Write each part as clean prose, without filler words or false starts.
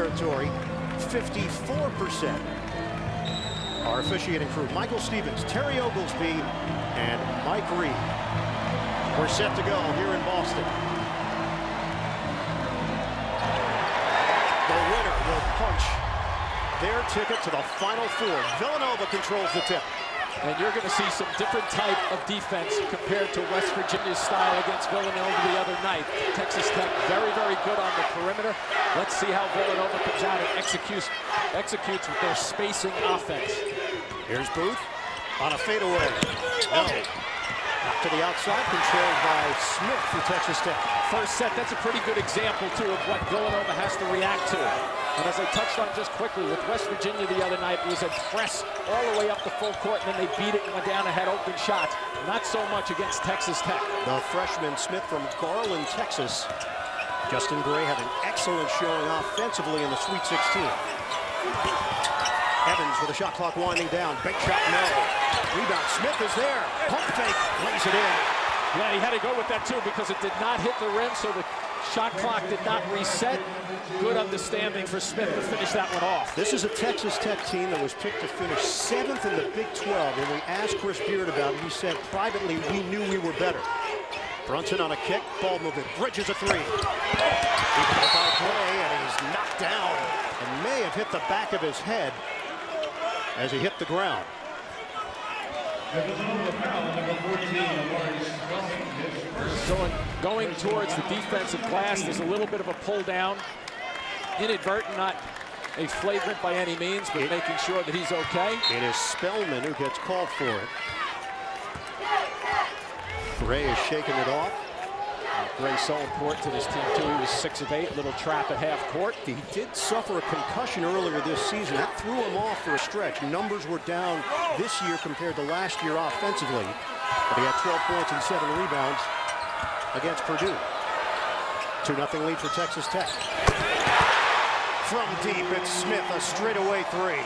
territory, 54%. Our officiating crew, Michael Stevens, Terry Oglesby, and Mike Reed. We're set to go here in Boston. The winner will punch their ticket to the Final Four. Villanova controls the tip. And you're going to see some different type of defense compared to West Virginia's style against Villanova the other night. Texas Tech very, very good on the perimeter. Let's see how Villanova comes out and executes with their spacing offense. Here's Booth on a fadeaway. No. Up to the outside, controlled by Smith for Texas Tech. First set, that's a pretty good example, too, of what Villanova has to react to. And as I touched on just quickly, with West Virginia the other night, it was a press all the way up the full court, and then they beat it and went down and had open shots. Not so much against Texas Tech. The freshman Smith from Garland, Texas. Justin Gray had an excellent showing offensively in the Sweet 16. Evans with the shot clock winding down. Bank shot, no. Rebound, Smith is there. Pump fake, lays it in. Yeah, he had to go with that, too, because it did not hit the rim, so the shot clock did not reset. Good understanding for Smith to finish that one off. This is a Texas Tech team that was picked to finish 7th in the Big 12. When we asked Chris Beard about it, he said privately we knew we were better. Brunson on a kick, ball movement, Bridges a three. Rebound by Clay, and he's knocked down and may have hit the back of his head as he hit the ground. Going towards the defensive glass, there's a little bit of a pull down. Inadvertent, not a flagrant by any means, but making sure that he's okay. It is Spellman who gets called for it. Gray is shaking it off. Gray's so important to this team, too. He was 6 of 8, little trap at half court. He did suffer a concussion earlier this season. That threw him off for a stretch. Numbers were down this year compared to last year offensively. But he had 12 points and 7 rebounds against Purdue. 2-0 lead for Texas Tech. From deep, it's Smith, a straightaway three.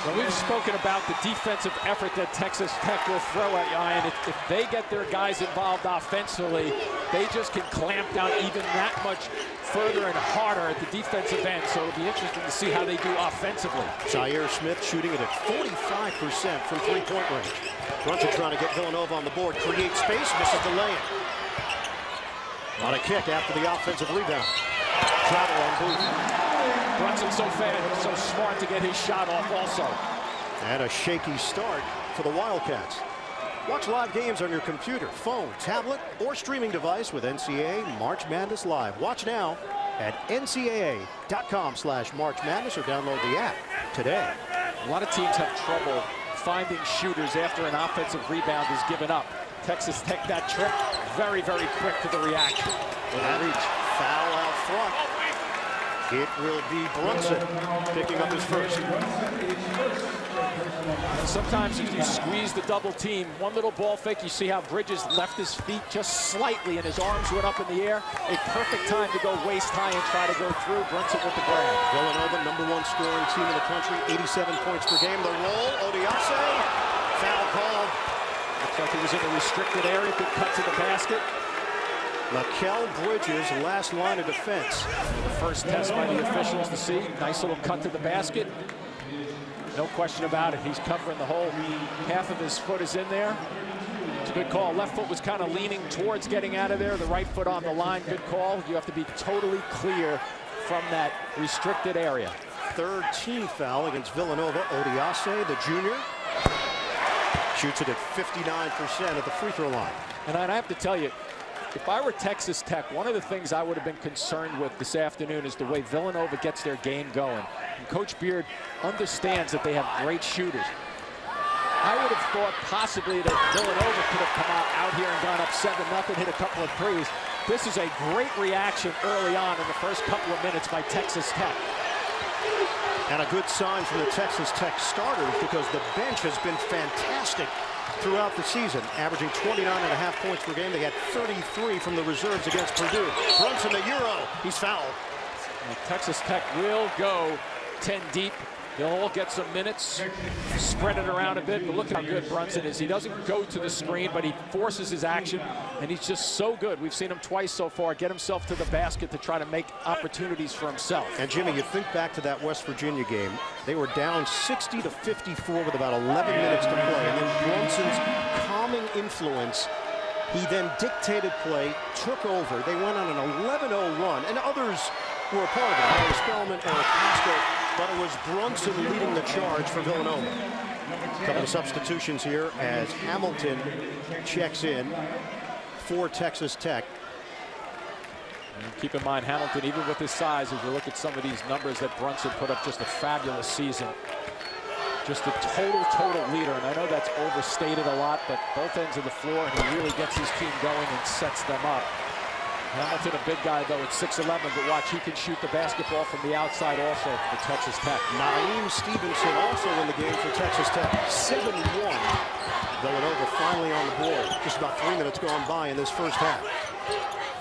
Well, we've spoken about the defensive effort that Texas Tech will throw at you, and if they get their guys involved offensively, they just can clamp down even that much further and harder at the defensive end. So it'll be interesting to see how they do offensively. Zaire Smith shooting it at 45% from three-point range. Brunson trying to get Villanova on the board, create space, misses the lay-in. On a kick after the offensive rebound. Travel on Booth. Brunson's so fast, so smart to get his shot off also. And a shaky start for the Wildcats. Watch live games on your computer, phone, tablet, or streaming device with NCAA March Madness Live. Watch now at ncaa.com/March Madness or download the app today. A lot of teams have trouble finding shooters after an offensive rebound is given up. Texas Tech that trick, very, very quick to the reaction. Reach, foul out front. It will be Brunson picking up his first. Sometimes if you squeeze the double team, one little ball fake, you see how Bridges left his feet just slightly and his arms went up in the air. A perfect time to go waist high and try to go through. Brunson with the grab. Villanova, #1 scoring team in the country, 87 points per game. The roll, Odiase, foul called. Looks like he was in a restricted area, good cut to the basket. Lakel Bridges, last line of defense. The first test by the officials to see. Nice little cut to the basket. No question about it. He's covering the whole half of his foot is in there. It's a good call. Left foot was kind of leaning towards getting out of there. The right foot on the line. Good call. You have to be totally clear from that restricted area. Third team foul against Villanova. Odiase, the junior, shoots it at 59% at the free throw line. And I have to tell you, if I were Texas Tech, one of the things I would have been concerned with this afternoon is the way Villanova gets their game going. And Coach Beard understands that they have great shooters. I would have thought possibly that Villanova could have come out here and gone up 7-0, hit a couple of threes. This is a great reaction early on in the first couple of minutes by Texas Tech. And a good sign from the Texas Tech starters because the bench has been fantastic throughout the season, averaging 29.5 points per game. They had 33 from the reserves against Purdue. Brunson the Euro, he's fouled. And Texas Tech will go 10 deep They'll all get some minutes, spread it around a bit, but look how good Brunson is. He doesn't go to the screen, but he forces his action, and he's just so good. We've seen him twice so far get himself to the basket to try to make opportunities for himself. And Jimmy, you think back to that West Virginia game. They were down 60-54 with about 11 minutes to play, and then Brunson's calming influence, he then dictated play, took over. They went on an 11-0 run, and others were a part of it. Harry Spellman, Eric Pascal, but it was Brunson leading the charge for Villanova. A couple of substitutions here as Hamilton checks in for Texas Tech. And keep in mind, Hamilton, even with his size, if you look at some of these numbers that Brunson put up, just a fabulous season. Just a total leader, and I know that's overstated a lot, but both ends of the floor, and he really gets his team going and sets them up. Hamilton, a big guy, though, at 6'11", but watch, he can shoot the basketball from the outside also for Texas Tech. Naeem Stevenson also in the game for Texas Tech, 7-1. Villanova finally on the board. Just about 3 minutes gone by in this first half.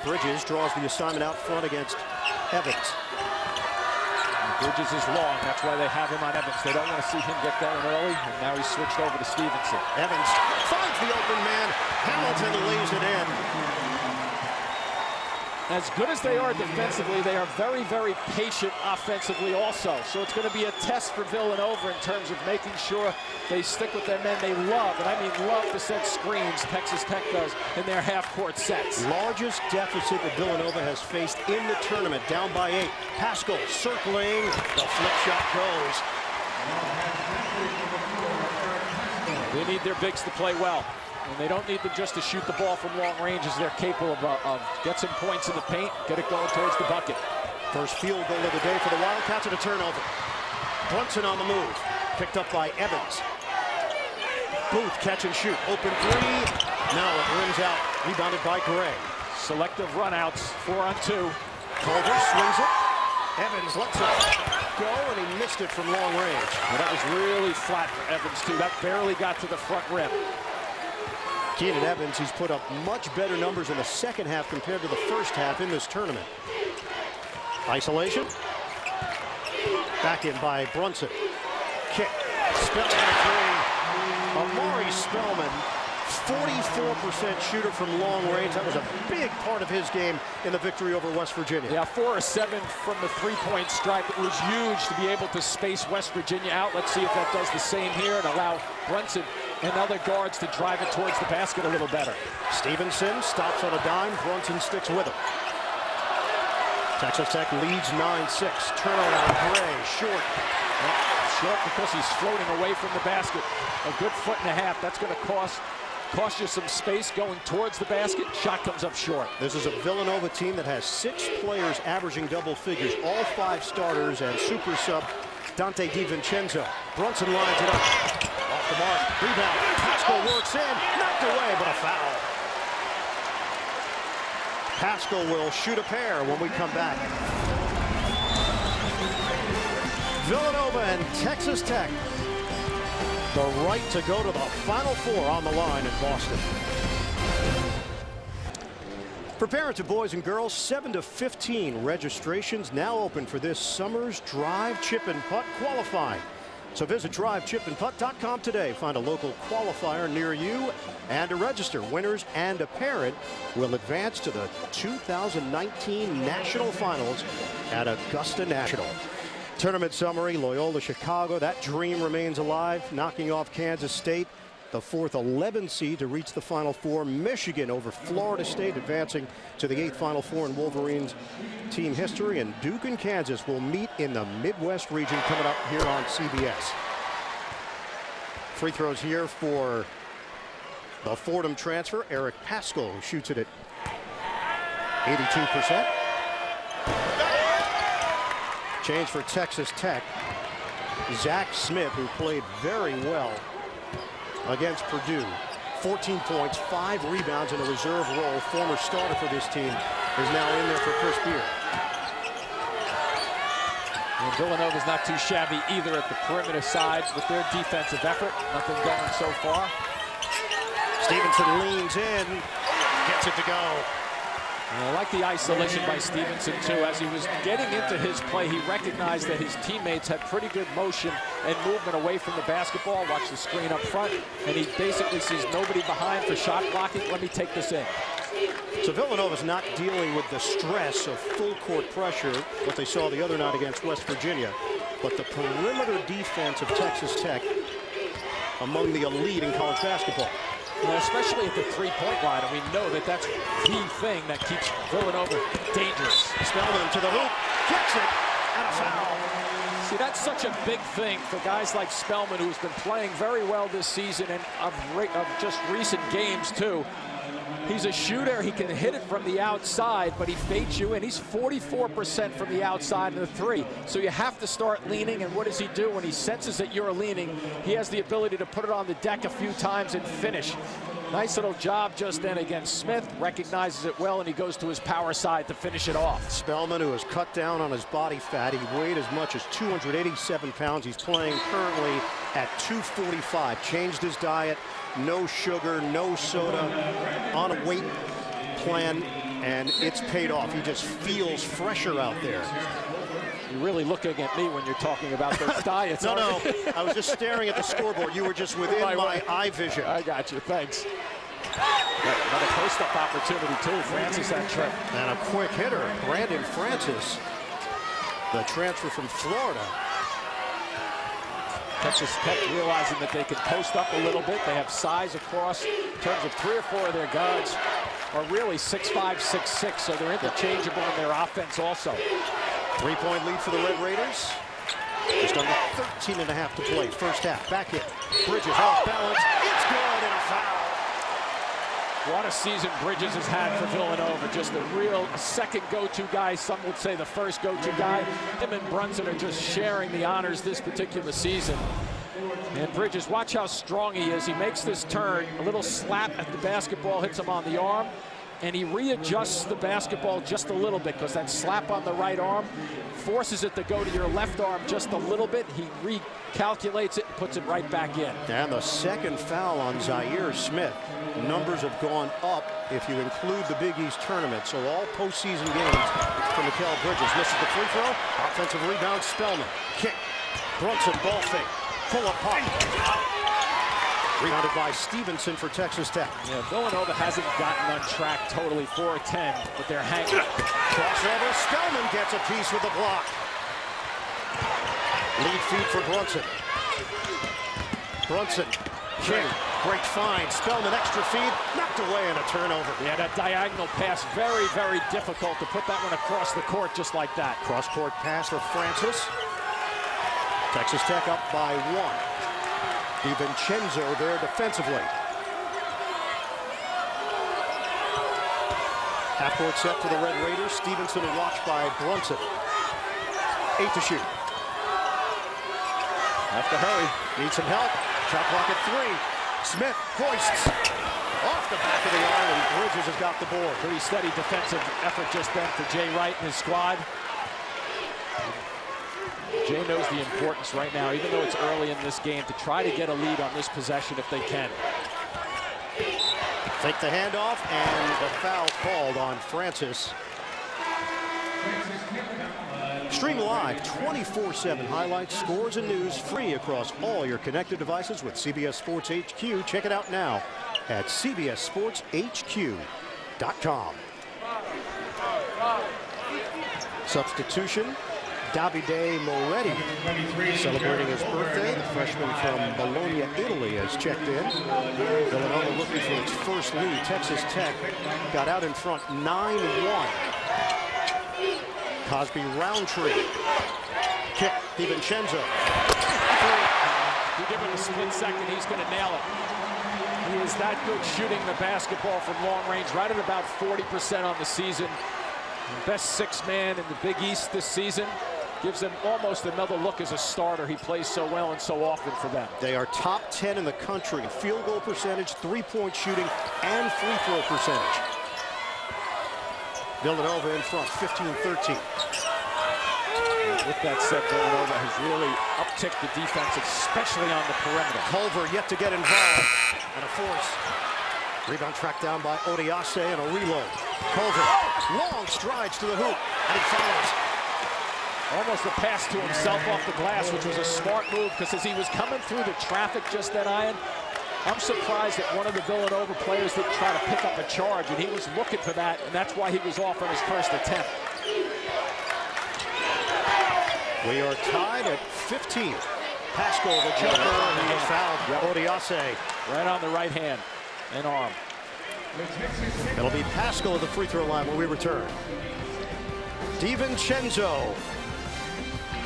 Bridges draws the assignment out front against Evans. Bridges is long, that's why they have him on Evans. They don't want to see him get going early, and now he's switched over to Stevenson. Evans finds the open man. Hamilton lays it in. As good as they are defensively, they are very patient offensively also. So it's going to be a test for Villanova in terms of making sure they stick with their men they love, and I mean love to set screens, Texas Tech does, in their half-court sets. Largest deficit that Villanova has faced in the tournament, down by 8. Pascal circling, the flip shot goes. They need their bigs to play well. And they don't need them just to shoot the ball from long range as they're capable of. Get some points in the paint, get it going towards the bucket. First field goal of the day for the Wildcats at a turnover. Brunson on the move, picked up by Evans. Booth, catch and shoot, open three. No, it rims out, rebounded by Gray. Selective runouts, 4-on-2. Culver swings it. Evans lets it go, and he missed it from long range. Well, that was really flat for Evans, too. That barely got to the front rim. Keenan Evans, he's put up much better numbers in the second half compared to the first half in this tournament. Isolation. Back in by Brunson. Kick. Spellman three. Amari Spellman, 44% shooter from long range. That was a big part of his game in the victory over West Virginia. Yeah, 4 of 7 from the three-point stripe. It was huge to be able to space West Virginia out. Let's see if that does the same here and allow Brunson and other guards to drive it towards the basket a little better. Stevenson stops on a dime. Brunson sticks with him. Texas Tech leads 9-6. Turnaround, Gray, short. Short because he's floating away from the basket. A good 1.5 feet. That's going to cost you some space going towards the basket. Shot comes up short. This is a Villanova team that has 6 players averaging double figures, all 5 starters and super sub Dante DiVincenzo. Brunson lines it up. Off the mark. Rebound. Pascal works in. Knocked away, but a foul. Pascal will shoot a pair when we come back. Villanova and Texas Tech. The right to go to the Final Four on the line in Boston. For parents of boys and girls 7 to 15, registrations now open for this summer's Drive Chip and Putt qualifying. So visit drivechipandputt.com today. Find a local qualifier near you and to register. Winners and a parent will advance to the 2019 National Finals at Augusta National. Tournament summary, Loyola Chicago, that dream remains alive, knocking off Kansas State, the 4th 11 seed to reach the Final Four. Michigan over Florida State, advancing to the 8th Final Four in Wolverines team history. And Duke and Kansas will meet in the Midwest region coming up here on CBS. Free throws here for the Fordham transfer, Eric Pascal, who shoots it at 82%. Change for Texas Tech. Zach Smith, who played very well against Purdue. 14 points, 5 rebounds in a reserve role. Former starter for this team is now in there for Chris Beard. And Villanova's not too shabby either at the perimeter side with their defensive effort. Nothing going so far. Stevenson leans in, gets it to go. I like the isolation by Stevenson, too. As he was getting into his play, he recognized that his teammates had pretty good motion and movement away from the basketball. Watch the screen up front, and he basically sees nobody behind for shot blocking. Let me take this in. So Villanova's not dealing with the stress of full court pressure, what they saw the other night against West Virginia. But the perimeter defense of Texas Tech among the elite in college basketball. Well, especially at the three-point line, and we know that that's the thing that keeps Villanova dangerous. Spellman to the hoop, gets it, and a foul. See, that's such a big thing for guys like Spellman, who's been playing very well this season and of just recent games, too. He's a shooter. He can hit it from the outside, but he baits you in. He's 44% from the outside of the three. So you have to start leaning, and what does he do when he senses that you're leaning? He has the ability to put it on the deck a few times and finish. Nice little job just then against Smith. Recognizes it well, and he goes to his power side to finish it off. Spellman, who has cut down on his body fat. He weighed as much as 287 pounds. He's playing currently at 245. Changed his diet. No sugar, no soda, on a weight plan, and it's paid off. He just feels fresher out there. You're really looking at me when you're talking about those diets. No, I was just staring at the scoreboard. You were just within my eye vision. I got you, thanks. Another post-up opportunity, too. Francis that trip. And a quick hitter, Brandon Francis, the transfer from Florida. Texas Tech realizing that they can post up a little bit. They have size across. In terms of 3 or 4 of their guards are really 6'5", 6'6", so they're interchangeable in their offense also. 3-point lead for the Red Raiders. Just under 13.5 to play. First half, back hit. Bridges off balance. It's good, and a foul. What a season Bridges has had for Villanova. Just a real second go-to guy. Some would say the first go-to guy. Him and Brunson are just sharing the honors this particular season. And Bridges, watch how strong he is. He makes this turn, a little slap at the basketball, hits him on the arm, and he readjusts the basketball just a little bit because that slap on the right arm forces it to go to your left arm just a little bit. He recalculates it and puts it right back in. And the second foul on Zaire Smith. Numbers have gone up if you include the Big East tournament. So all postseason games for Mikal Bridges. Misses the free throw. Offensive rebound, Spellman. Kick. Brunson, ball fake. Pull up pop. Rebounded by Stevenson for Texas Tech. Yeah, Villanova hasn't gotten on track totally 4-10, but they're hanging. Crossover, Spellman gets a piece with the block. Lead feed for Brunson. Brunson, King, great find. Spellman, extra feed, knocked away in a turnover. Yeah, that diagonal pass, very, very difficult to put that one across the court just like that. Cross-court pass for Francis. Texas Tech up by 1. DiVincenzo there defensively. Half-court set for the Red Raiders. Stevenson watched by Brunson. 8 to shoot. Have to hurry. Need some help. Shot clock at 3. Smith hoists off the back of the iron, and Bridges has got the board. Pretty steady defensive effort just then for Jay Wright and his squad. Jay knows the importance right now, even though it's early in this game, to try to get a lead on this possession if they can. Take the handoff, and the foul called on Francis. Stream live 24/7 highlights, scores, and news free across all your connected devices with CBS Sports HQ. Check it out now at cbssportshq.com. Substitution. Davide Moretti celebrating his birthday. The freshman from Bologna, Italy, has checked in. Villanova looking for its first lead. Texas Tech got out in front 9-1. Cosby Roundtree. Kick, DiVincenzo. You give him a split second, he's going to nail it. He is that good shooting the basketball from long range, right at about 40% on the season. Best 6-man in the Big East this season. Gives them almost another look as a starter. He plays so well and so often for them. They are top 10 in the country in field goal percentage, 3-point shooting, and free throw percentage. Villanova in front, 15-13. With that said, Villanova has really upticked the defense, especially on the perimeter. Culver yet to get involved. And a force. Rebound tracked down by Odiase and a reload. Culver, long strides to the hoop, and he fouls. Almost a pass to himself off the glass, which was a smart move, because as he was coming through the traffic just then, Ian, I'm surprised that one of the Villanova players didn't try to pick up a charge, and he was looking for that, and that's why he was off on his first attempt. We are tied at 15. Pascal, the jumper, and he is fouled. Odiase. Right on the right hand and arm. It'll be Pascal at the free throw line when we return. DiVincenzo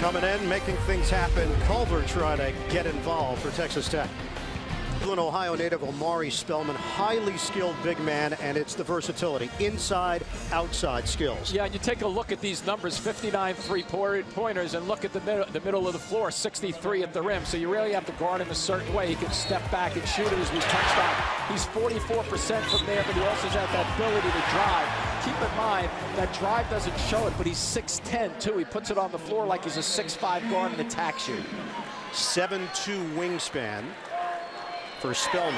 coming in, making things happen. Culver trying to get involved for Texas Tech. Ohio native Omari Spellman, highly skilled big man, and it's the versatility, inside, outside skills. Yeah, and you take a look at these numbers, 59 three-pointers, and look at the middle of the floor, 63 at the rim. So you really have to guard him a certain way. He can step back and shoot it, as we touched on. He's 44% from there, but he also has that ability to drive. Keep in mind, that drive doesn't show it, but he's 6'10", too. He puts it on the floor like he's a 6'5" guard and attack shooter. 7'2" wingspan for Spellman.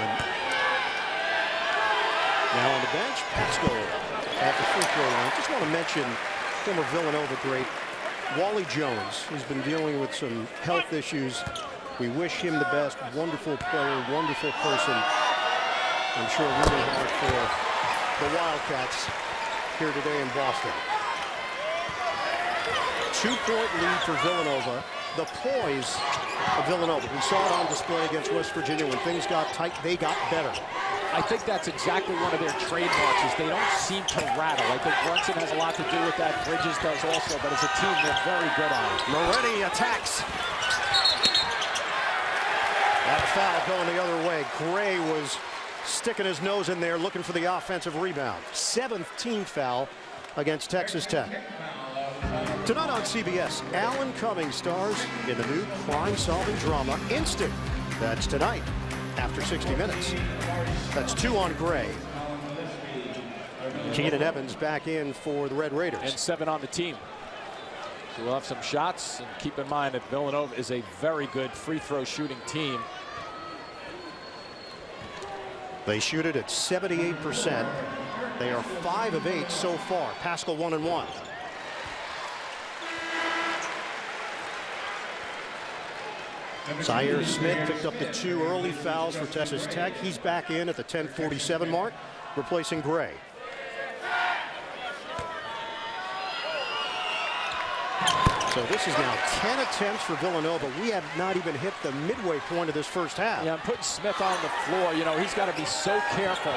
Now on the bench, Pascal at the free throw line. Just want to mention former Villanova great Wally Jones. He's been dealing with some health issues. We wish him the best. Wonderful player, wonderful person. I'm sure really hard for the Wildcats here today in Boston. 2-point lead for Villanova. The poise of Villanova. We saw it on display against West Virginia. When things got tight, they got better. I think that's exactly one of their trademarks, is they don't seem to rattle. I think Brunson has a lot to do with that. Bridges does also, but as a team, they're very good on it. Moretti attacks. And a foul going the other way. Gray was sticking his nose in there, looking for the offensive rebound. 17th foul against Texas Tech. Tonight on CBS, Alan Cummings stars in the new crime-solving drama Instinct. That's tonight after 60 minutes. That's 2 on Gray. Keenan Evans back in for the Red Raiders. And 7 on the team. So we'll have some shots, and keep in mind that Villanova is a very good free throw shooting team. They shoot it at 78%. They are 5 of 8 so far. Pascal 1 and 1. Zaire Smith picked up the 2 early fouls for Texas Tech. He's back in at the 10:47 mark, replacing Gray. So this is now 10 attempts for Villanova. We have not even hit the midway point of this first half. Yeah, I'm putting Smith on the floor. You know, he's got to be so careful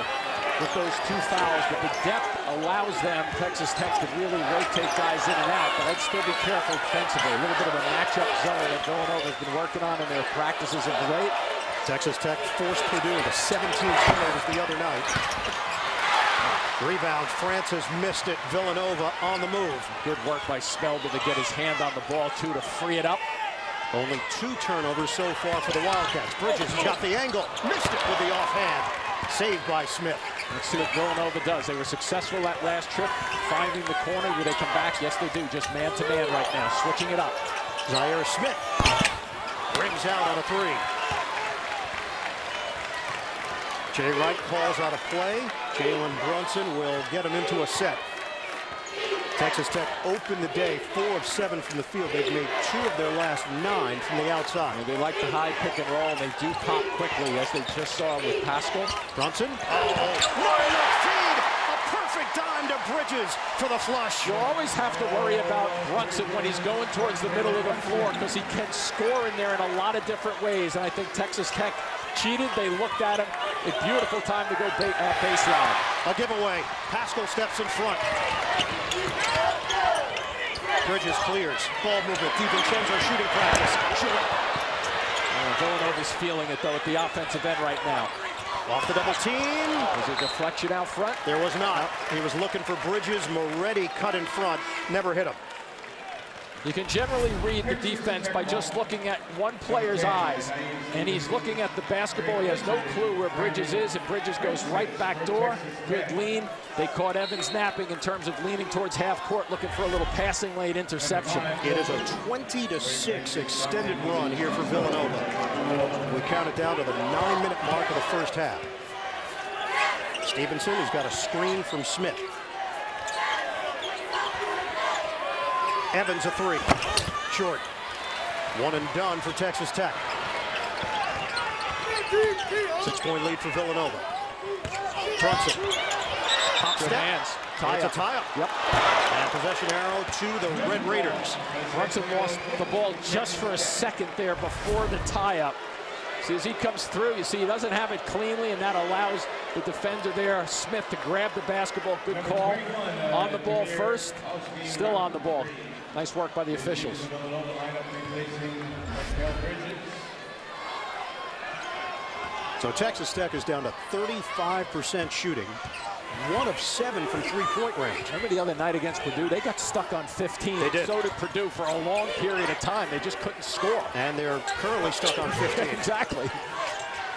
with those 2 fouls, but the depth allows them, Texas Tech, to really rotate guys in and out, but I'd still be careful defensively. A little bit of a matchup zone that Villanova has been working on in their practices of late. Texas Tech forced Purdue into 17 turnovers the other night. Rebound, Francis missed it. Villanova on the move. Good work by Spellman to get his hand on the ball, too, to free it up. Only 2 turnovers so far for the Wildcats. Bridges got the angle, missed it with the offhand. Saved by Smith. Let's see what Villanova does. They were successful that last trip, finding the corner. Will they come back? Yes, they do. Just man-to-man right now, switching it up. Zaire Smith brings out on a 3. Jay Wright calls out a play. Jalen Brunson will get him into a set. Texas Tech opened the day 4 of 7 from the field. They've made 2 of their last 9 from the outside. They like the high pick and roll, and they do pop quickly, as they just saw with Pascal. Brunson. Right feed. A perfect dime to Bridges for the flush. You'll always have to worry about Brunson when he's going towards the middle of the floor, because he can score in there in a lot of different ways. And I think Texas Tech cheated. They looked at him. A beautiful time to go baseline. A giveaway. Pascal steps in front. Bridges clears. Ball movement. DiVincenzo shooting practice. Villanova's feeling it, though, at the offensive end right now. Off the double team. Was there deflection out front? There was not. He was looking for Bridges. Moretti cut in front. Never hit him. You can generally read the defense by just looking at one player's eyes. And he's looking at the basketball. He has no clue where Bridges is, and Bridges goes right back door. Good lean. They caught Evans napping in terms of leaning towards half court, looking for a little passing lane interception. It is a 20-6 extended run here for Villanova. We count it down to the 9-minute mark of the first half. Stevenson has got a screen from Smith. Evans a three. Short. One and done for Texas Tech. 6-point lead for Villanova. Brunson. Top Good step. hands. It's a tie-up. Yep. And possession arrow to the Red Raiders. Brunson lost the ball just for a second there before the tie-up. See, as he comes through, you see he doesn't have it cleanly, and that allows the defender there, Smith, to grab the basketball. Good call. On the ball first. Still on the ball. Nice work by the officials. So Texas Tech is down to 35% shooting. 1 of 7 from three-point range. Remember the other night against Purdue? They got stuck on 15. They did. So did Purdue for a long period of time. They just couldn't score. And they're currently stuck on 15. Exactly.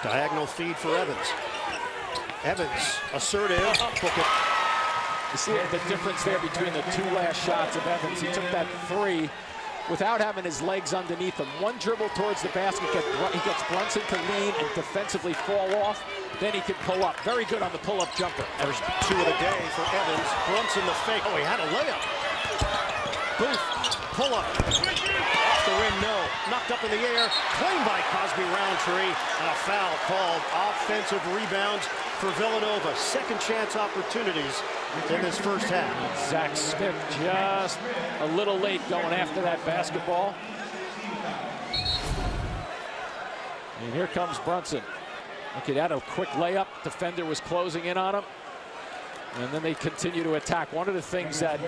Diagonal feed for Evans. Evans, assertive. Book it. You see the difference there between the two last shots of Evans. He took that three without having his legs underneath him. One dribble towards the basket, he gets Brunson to lean and defensively fall off. Then he can pull up. Very good on the pull-up jumper. There's 2 of the day for Evans. Brunson the fake. Oh, he had a layup. Booth, pull up. Off the rim, no. Knocked up in the air. Claimed by Cosby Roundtree. And a foul called. Offensive rebounds for Villanova. Second chance opportunities in this first half. Zach Smith just a little late going after that basketball. And here comes Brunson. Okay, that a quick layup. Defender was closing in on him. And then they continue to attack. One of the things that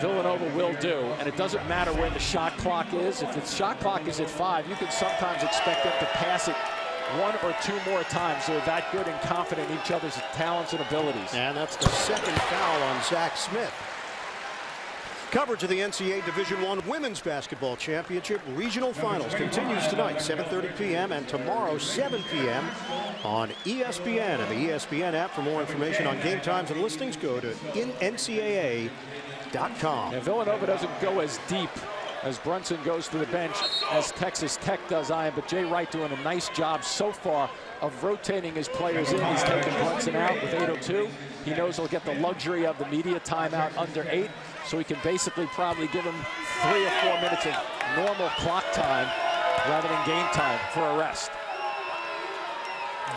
Villanova will do, and it doesn't matter when the shot clock is. If the shot clock is at 5, you can sometimes expect them to pass it 1 or 2 more times. They're that good and confident in each other's talents and abilities. And that's the second foul on Zach Smith. Coverage of the NCAA Division I Women's Basketball Championship Regional Finals continues tonight, 7:30 p.m. and tomorrow, 7 p.m. on ESPN and the ESPN app. For more information on game times and listings, go to ncaa.com. And Villanova doesn't go as deep as Brunson goes to the bench as Texas Tech does, Ian, but Jay Wright doing a nice job so far of rotating his players in. He's taking Brunson out with 8:02. He knows he'll get the luxury of the media timeout under 8, so he can basically probably give him 3 or 4 minutes of normal clock time rather than game time for a rest.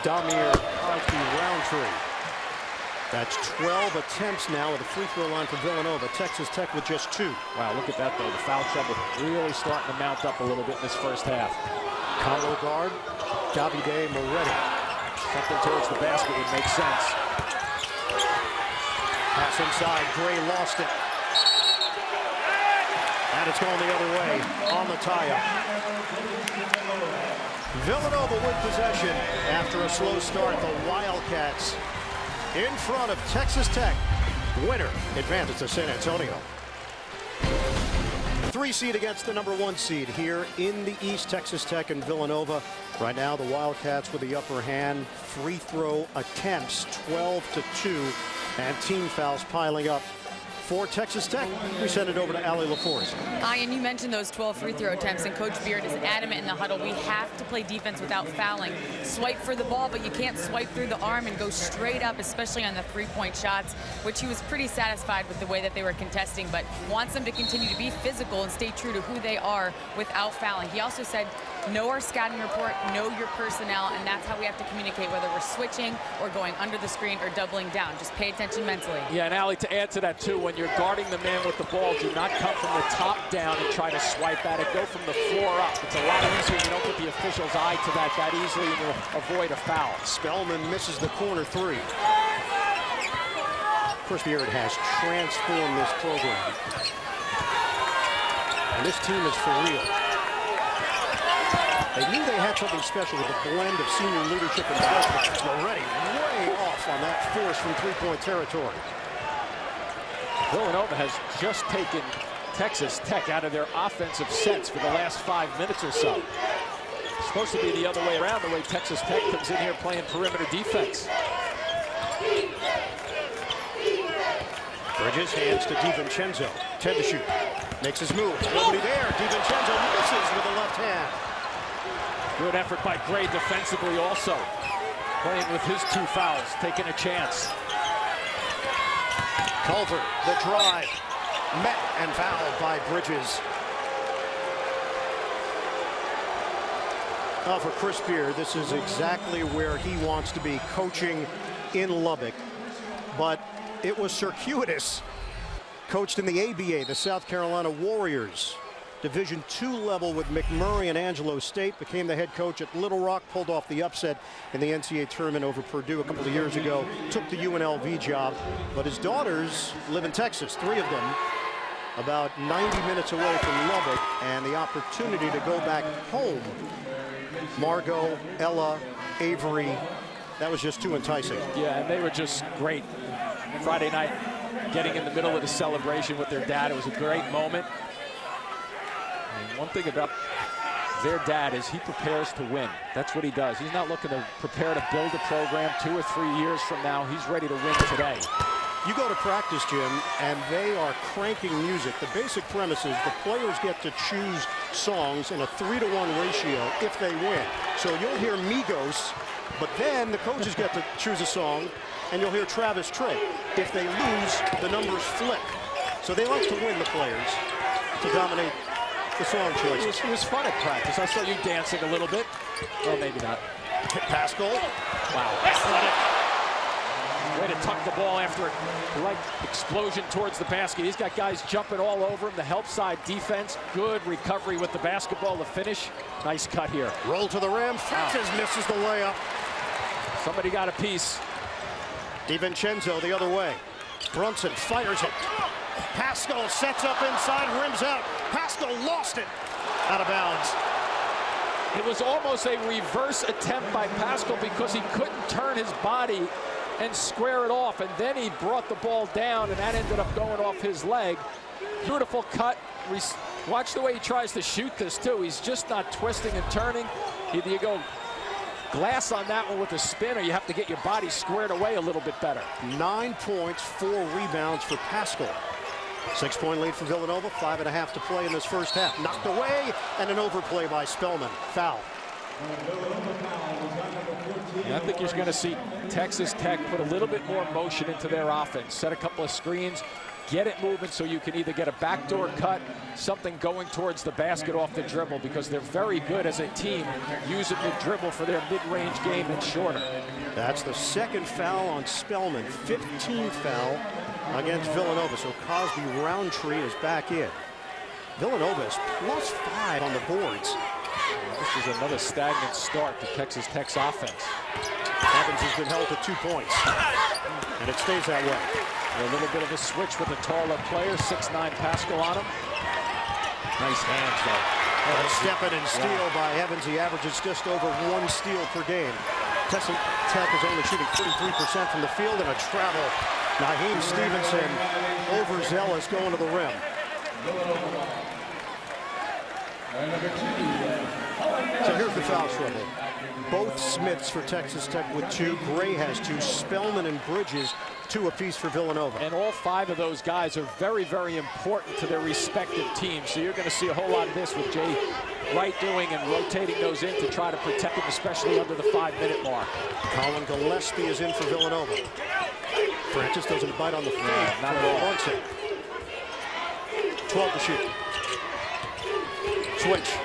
Damir Cosby Roundtree. That's 12 attempts now at the free throw line for Villanova. Texas Tech with just 2. Wow, look at that, though. The foul trouble really starting to mount up a little bit in this first half. Combo guard, Davide Moretti. Something towards the basket would make sense. Pass inside, Gray lost it. And it's going the other way on the tie-up. Villanova with possession after a slow start. The Wildcats in front of Texas Tech. Winner advances to San Antonio. 3 seed against the number 1 seed here in the East. Texas Tech and Villanova. Right now the Wildcats with the upper hand. Free throw attempts 12-2, and team fouls piling up for Texas Tech. We send it over to Allie LaForce. Ian, you mentioned those 12 free throw attempts, and Coach Beard is adamant in the huddle. We have to play defense without fouling. Swipe for the ball, but you can't swipe through the arm and go straight up, especially on the 3-point shots, which he was pretty satisfied with the way that they were contesting, but wants them to continue to be physical and stay true to who they are without fouling. He also said, know our scouting report, know your personnel, and that's how we have to communicate, whether we're switching or going under the screen or doubling down. Just pay attention mentally. Yeah, and Allie, to add to that too, when you're guarding the man with the ball, do not come from the top down and try to swipe at it. Go from the floor up. It's a lot easier. You don't get the official's eye to that easily, and you'll avoid a foul. Spellman misses the corner 3. Chris Beard has transformed this program. And this team is for real. They knew they had something special with a blend of senior leadership and basketball. Already way off on that force from 3-point territory. Villanova has just taken Texas Tech out of their offensive sets for the last 5 minutes or so. It's supposed to be the other way around, the way Texas Tech comes in here playing perimeter defense. Bridges hands to DiVincenzo. 10 to shoot. Makes his move. Nobody there. DiVincenzo misses with the left hand. Good effort by Gray defensively also. playing with his 2 fouls, taking a chance. Culver, the drive, met and fouled by Bridges. Now for Chris Beard, this is exactly where he wants to be, coaching in Lubbock. But it was circuitous. Coached in the ABA, the South Carolina Warriors. Division II level with McMurray and Angelo State. Became the head coach at Little Rock. Pulled off the upset in the NCAA tournament over Purdue a couple of years ago. Took the UNLV job. But his daughters live in Texas, 3 of them. About 90 minutes away from Lubbock. And the opportunity to go back home. Margot, Ella, Avery. That was just too enticing. Yeah, and they were just great. Friday night, getting in the middle of the celebration with their dad. It was a great moment. And one thing about their dad is he prepares to win. That's what he does. He's not looking to prepare to build a program 2 or 3 years from now. He's ready to win today. You go to practice, Jim, and they are cranking music. The basic premise is the players get to choose songs in a 3-to-1 ratio if they win. So you'll hear Migos, but then the coaches get to choose a song, and you'll hear Travis Tritt. If they lose, the numbers flip. So they like to win, the players, to dominate the song choices. It was fun at practice. I saw you dancing a little bit. Well, maybe not. Pascal. Wow. Athletic. Way to tuck the ball after a light explosion towards the basket. He's got guys jumping all over him. The help side defense. Good recovery with the basketball to finish. Nice cut here. Roll to the rim. Francis misses the layup. Somebody got a piece. DiVincenzo the other way. Brunson fires it. Pascal sets up inside, rims out. Pascal lost it. Out of bounds. It was almost a reverse attempt by Pascal because he couldn't turn his body and square it off, and then he brought the ball down, and that ended up going off his leg. Beautiful cut. Watch the way he tries to shoot this too. He's just not twisting and turning. Either you go glass on that one with a spin, or you have to get your body squared away a little bit better. 9 points, 4 rebounds for Pascal. 6-point lead for Villanova, 5.5 to play in this first half. Knocked away, and an overplay by Spellman. Foul. I think you're going to see Texas Tech put a little bit more motion into their offense. Set a couple of screens, get it moving so you can either get a backdoor cut, something going towards the basket off the dribble, because they're very good as a team using the dribble for their mid-range game and shorter. That's the second foul on Spellman, 15th foul against Villanova. So Cosby Roundtree is back in. Villanova is +5 on the boards. This is another stagnant start to Texas Tech's offense. Evans has been held to 2 points, and it stays that way. A little bit of a switch with a taller player, 6'9" Pascal on him. Nice hands, though. Step in and steal by Evans. He averages just over 1 steal per game. Texas Tech is only shooting 33% from the field, and a travel. Naheem Stevenson, overzealous, going to the rim. So here's the foul trouble. Both Smiths for Texas Tech with 2. Gray has 2. Spellman and Bridges 2 apiece for Villanova. And all 5 of those guys are very, very important to their respective teams. So you're going to see a whole lot of this with Jay Wright doing and rotating those in to try to protect them, especially under the 5-minute mark. Colin Gillespie is in for Villanova. Francis doesn't bite on the feed. Not at all. Brunson. 12 to shoot. Switch.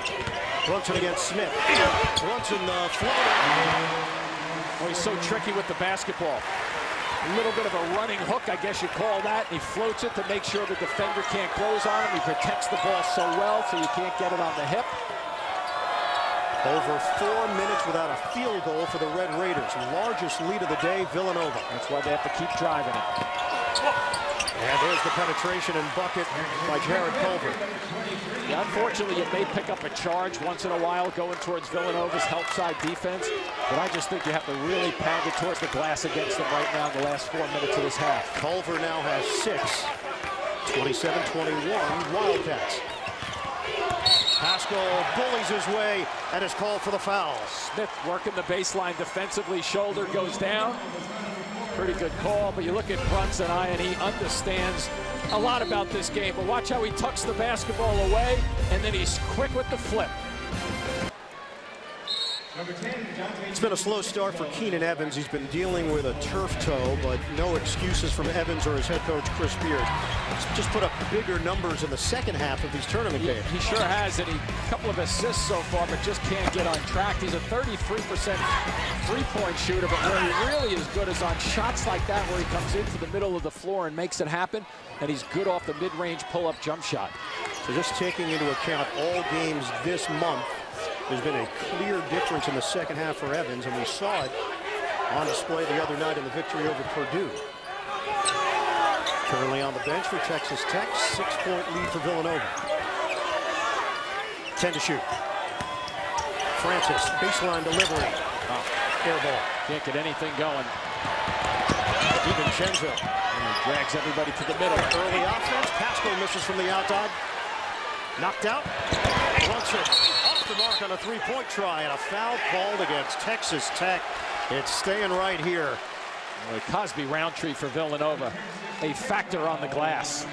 Brunson against Smith. Brunson floater. Oh, he's so tricky with the basketball. A little bit of a running hook, I guess you call that. He floats it to make sure the defender can't close on him. He protects the ball so well, so you can't get it on the hip. Over 4 minutes without a field goal for the Red Raiders. Largest lead of the day, Villanova. That's why they have to keep driving it. And there's the penetration and bucket by Jared Culver. Yeah, unfortunately, you may pick up a charge once in a while going towards Villanova's help side defense, but I just think you have to really pound it towards the glass against them right now in the last 4 minutes of this half. Culver now has 6. 27-21 Wildcats. Pascal bullies his way and is called for the foul. Smith working the baseline defensively. Shoulder goes down. Pretty good call, but you look at Brunson, and he understands a lot about this game. But watch how he tucks the basketball away, and then he's quick with the flip. It's been a slow start for Keenan Evans. He's been dealing with a turf toe, but no excuses from Evans or his head coach, Chris Beard. He's just put up bigger numbers in the second half of these tournament games. He sure has, and a couple of assists so far, but just can't get on track. He's a 33% three-point shooter, but where he really is good is on shots like that where he comes into the middle of the floor and makes it happen, and he's good off the mid-range pull-up jump shot. So just taking into account all games this month, there's been a clear difference in the second half for Evans, and we saw it on display the other night in the victory over Purdue. Currently on the bench for Texas Tech, 6-point lead for Villanova. 10 to shoot. Francis, baseline delivery. Air ball. Can't get anything going. DiVincenzo. Drags everybody to the middle. Early offense. Pascal misses from the outside. Knocked out. Brunson off the mark on a three-point try, and a foul called against Texas Tech. It's staying right here. Cosby Roundtree for Villanova, a factor on the glass.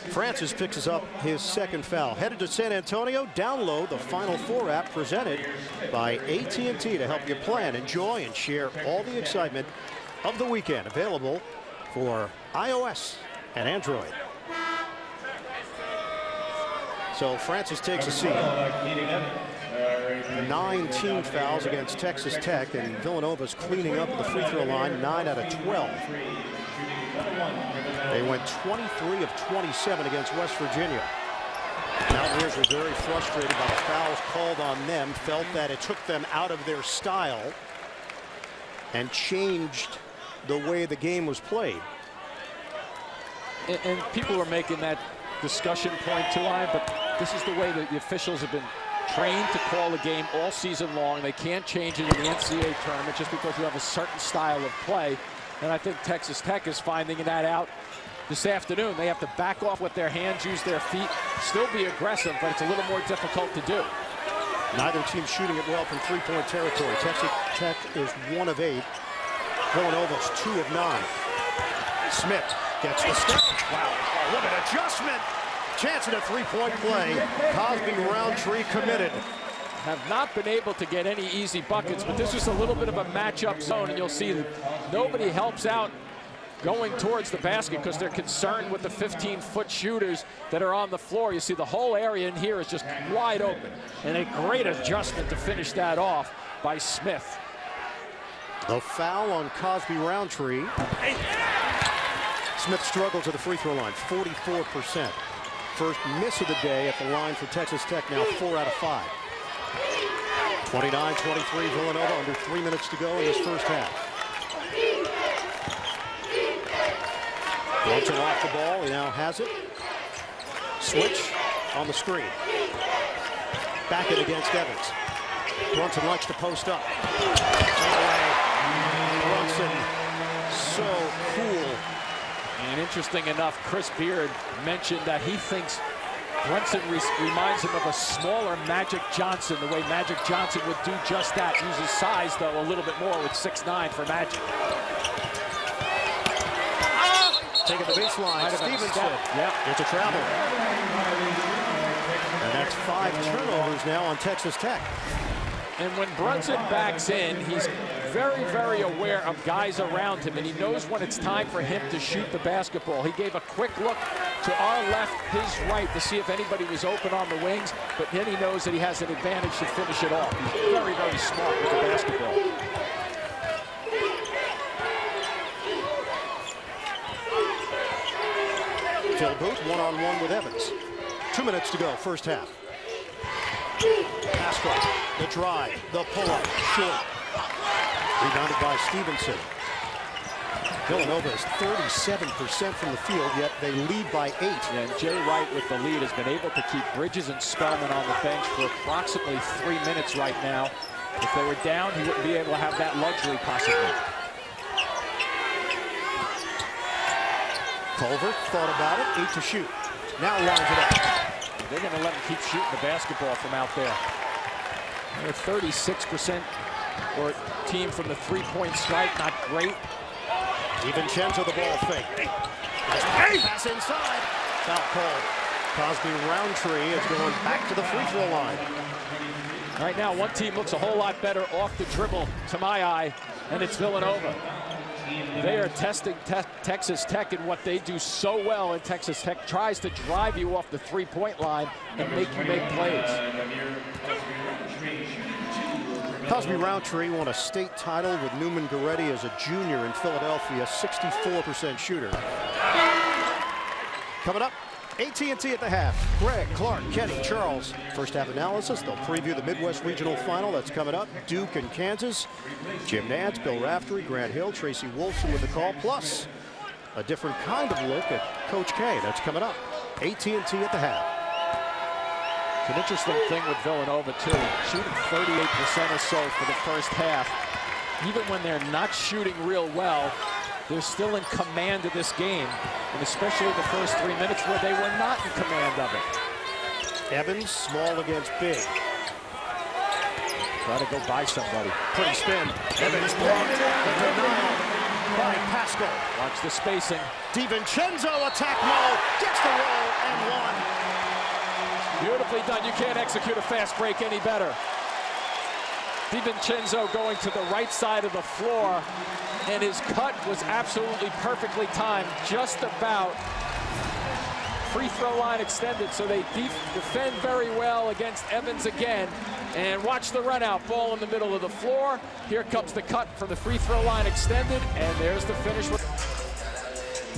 Francis picks up his second foul. Headed to San Antonio, download the Final Four app presented by AT&T to help you plan, enjoy, and share all the excitement of the weekend. Available for iOS and Android. So Francis takes a seat. 19 fouls against Texas Tech, and Villanova's cleaning up at the free throw line, 9 out of 12. They went 23 of 27 against West Virginia. Mountaineers were very frustrated by the fouls called on them, felt that it took them out of their style and changed the way the game was played. And people were making that discussion point too, but this is the way that the officials have been trained to call a game all season long. They can't change it in the NCAA tournament just because you have a certain style of play. And I think Texas Tech is finding that out this afternoon. They have to back off with their hands, use their feet, still be aggressive, but it's a little more difficult to do. Neither team shooting it well from three-point territory. Texas Tech is 1 of 8. Villanova's 2 of 9. Smith gets the step. Wow, what an adjustment. Chance at a three-point play. Cosby Roundtree committed. Have not been able to get any easy buckets, but this is a little bit of a matchup zone, and you'll see that nobody helps out going towards the basket because they're concerned with the 15-foot shooters that are on the floor. You see the whole area in here is just wide open, and a great adjustment to finish that off by Smith. A foul on Cosby Roundtree. Smith struggles at the free throw line, 44%. First miss of the day at the line for Texas Tech, now 4 out of 5. 29-23 Villanova, under 3 minutes to go in this first half. Brunson off the ball, he now has it. Switch on the screen. Back it against Evans. Brunson likes to post up. Brunson, so cool. And interesting enough, Chris Beard mentioned that he thinks Brunson reminds him of a smaller Magic Johnson, the way Magic Johnson would do just that. Use his size, though, a little bit more with 6'9" for Magic. Taking the baseline, Stevenson. Yep. It's a travel. And that's 5 turnovers now on Texas Tech. And when Brunson backs in, he's very, very aware of guys around him, and he knows when it's time for him to shoot the basketball. He gave a quick look to our left, his right, to see if anybody was open on the wings, but then he knows that he has an advantage to finish it off. He's very, very smart with the basketball. Phil Booth, one-on-one with Evans. 2 minutes to go, first half. Pascal, the drive, the pull-up, short. Rebounded by Stevenson. Villanova is 37% from the field, yet they lead by 8. And Jay Wright with the lead has been able to keep Bridges and Spellman on the bench for approximately 3 minutes right now. If they were down, he wouldn't be able to have that luxury possibly. Culver thought about it, 8 to shoot. Now lines it up. They're going to let him keep shooting the basketball from out there. They're 36% or team from the three-point stripe, not great. DiVincenzo the ball fake. Pass inside. Foul called. Cosby Roundtree is going back to the free throw line. Right now, one team looks a whole lot better off the dribble, to my eye, and it's Villanova. They are testing Texas Tech in what they do so well, and Texas Tech tries to drive you off the three-point line and make you make plays. Cosby Roundtree won a state title with Newman Goretti as a junior in Philadelphia, 64% shooter. Coming up, AT&T at the half. Greg, Clark, Kenny, Charles. First half analysis. They'll preview the Midwest Regional Final. That's coming up. Duke and Kansas. Jim Nance, Bill Raftery, Grant Hill, Tracy Wolfson with the call. Plus a different kind of look at Coach K. That's coming up. AT&T at the half. It's an interesting thing with Villanova, too. Shooting 38% or so for the first half. Even when they're not shooting real well, they're still in command of this game, and especially the first 3 minutes where they were not in command of it. Evans, small against big. Try to go by somebody. Pretty spin. Evans blocked. The denial by Pascal. Watch the spacing. DiVincenzo attack mode. Gets the roll and one. Beautifully done. You can't execute a fast break any better. DiVincenzo going to the right side of the floor, and his cut was absolutely perfectly timed, just about free throw line extended, so they defend very well against Evans again. And watch the run out, ball in the middle of the floor. Here comes the cut from the free throw line extended, and there's the finish.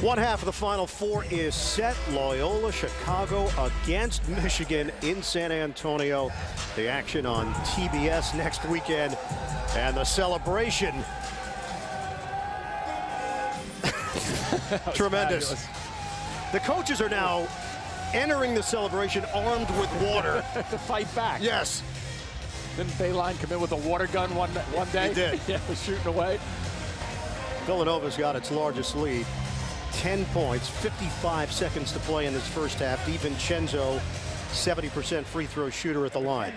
One half of the Final Four is set. Loyola Chicago against Michigan in San Antonio. The action on TBS next weekend, and the celebration. Tremendous. Fabulous. The coaches are now entering the celebration armed with water. To fight back. Yes. Didn't Bayline come in with a water gun one day? He did. Yeah, was shooting away. Villanova's got its largest lead. 10 points, 55 seconds to play in this first half. DiVincenzo, 70% free throw shooter at the line.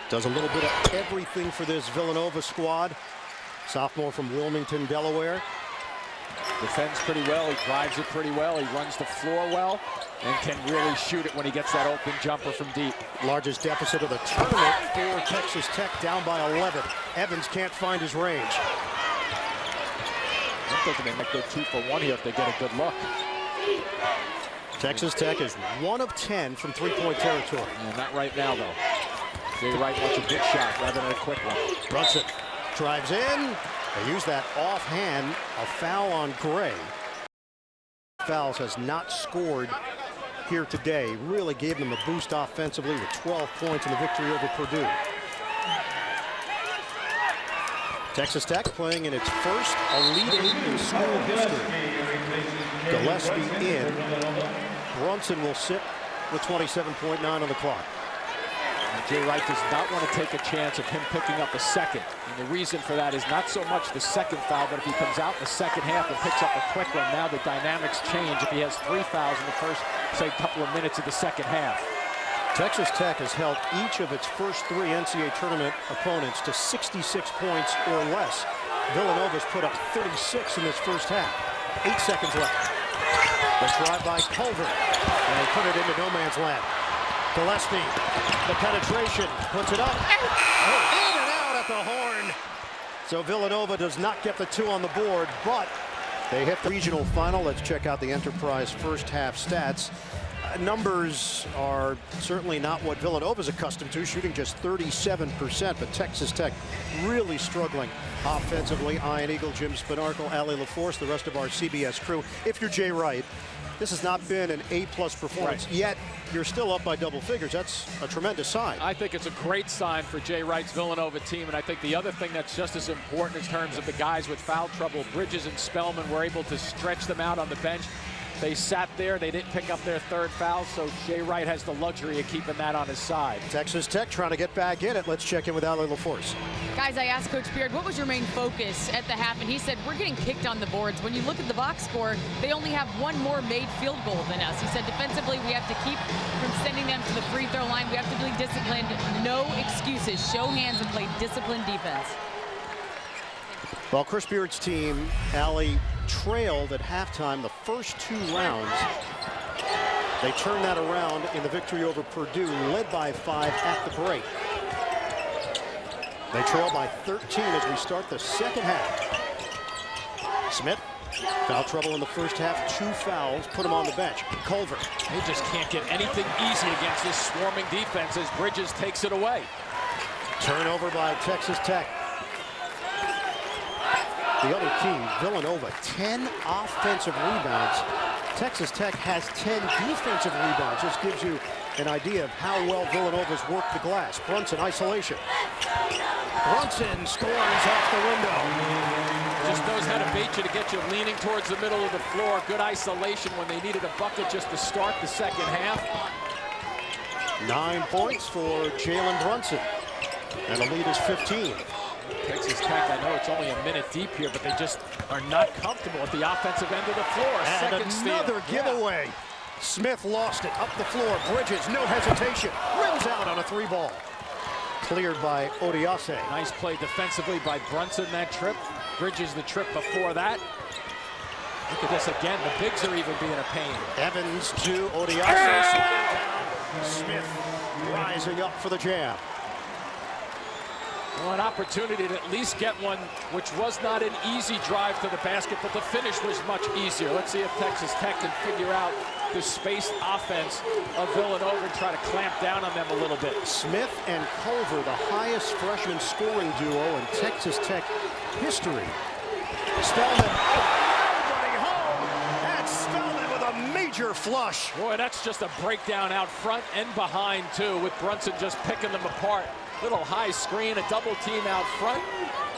Does a little bit of everything for this Villanova squad. Sophomore from Wilmington, Delaware. Defends pretty well, he drives it pretty well, he runs the floor well, and can really shoot it when he gets that open jumper from deep. Largest deficit of the tournament for Texas Tech, down by 11. Evans can't find his range. I'm thinking they might go 2 for 1 here if they get a good look. Texas Tech is 1 of 10 from three-point territory. Yeah, not right now, though. Jay Wright wants a big shot rather than a quick one. Brunson drives in. They use that offhand. A foul on Gray. Fouls has not scored here today. Really gave them a boost offensively with 12 points in the victory over Purdue. Texas Tech playing in its first Elite Eight in school history. Gillespie in. Brunson will sit with 27.9 on the clock. Jay Wright does not want to take a chance of him picking up a second. And the reason for that is not so much the second foul, but if he comes out in the second half and picks up a quick one, now the dynamics change if he has 3 fouls in the first, say, couple of minutes of the second half. Texas Tech has held each of its first 3 NCAA tournament opponents to 66 points or less. Villanova's put up 36 in this first half. 8 seconds left. The try by Culver, and they put it into no man's land. Gillespie, the penetration, puts it up. Oh, in and out at the horn. So Villanova does not get the 2 on the board, but they hit the regional final. Let's check out the Enterprise first half stats. Numbers are certainly not what Villanova's accustomed to, shooting just 37%, but Texas Tech really struggling offensively. Ian Eagle, Jim Spinarkle, Allie LaForce, the rest of our CBS crew. If you're Jay Wright, this has not been an A-plus performance, yet you're still up by double figures. That's a tremendous sign. I think it's a great sign for Jay Wright's Villanova team, and I think the other thing that's just as important in terms of the guys with foul trouble, Bridges and Spellman were able to stretch them out on the bench. They sat there, they didn't pick up their 3rd foul, so Jay Wright has the luxury of keeping that on his side. Texas Tech trying to get back in it. Let's check in with Allie LaForce. Guys, I asked Coach Beard, what was your main focus at the half? And he said, we're getting kicked on the boards. When you look at the box score, they only have 1 more made field goal than us. He said, defensively, we have to keep from sending them to the free throw line. We have to be disciplined. No excuses. Show hands and play disciplined defense. Well, Chris Beard's team, Allie, trailed at halftime the first 2 rounds They turn that around in the victory over Purdue, led by 5 at the break. They trail by 13 as we start the second half. Smith, foul trouble in the first half, 2 fouls, put him on the bench. Culver. They just can't get anything easy against this swarming defense as Bridges takes it away. Turnover by Texas Tech. The other team, Villanova, 10 offensive rebounds. Texas Tech has 10 defensive rebounds. This gives you an idea of how well Villanova's worked the glass. Brunson, isolation. Brunson scores off the window. Just knows how to bait you to get you leaning towards the middle of the floor. Good isolation when they needed a bucket just to start the second half. 9 points for Jalen Brunson. And the lead is 15. Texas Tech, I know it's only a minute deep here, but they just are not comfortable at the offensive end of the floor. And another giveaway. Yeah. Smith lost it up the floor. Bridges, no hesitation. Rims out on a 3-ball. Cleared by Odiase. Nice play defensively by Brunson that trip. Bridges the trip before that. Look at this again. The bigs are even being a pain. Evans to Odiase. Smith rising up for the jam. Well, an opportunity to at least get one, which was not an easy drive to the basket, but the finish was much easier. Let's see if Texas Tech can figure out the spaced offense of Villanova and try to clamp down on them a little bit. Smith and Culver, the highest freshman scoring duo in Texas Tech history. Spellman running home, and Spellman with a major flush. Boy, that's just a breakdown out front and behind, too, with Brunson just picking them apart. Little high screen, a double team out front.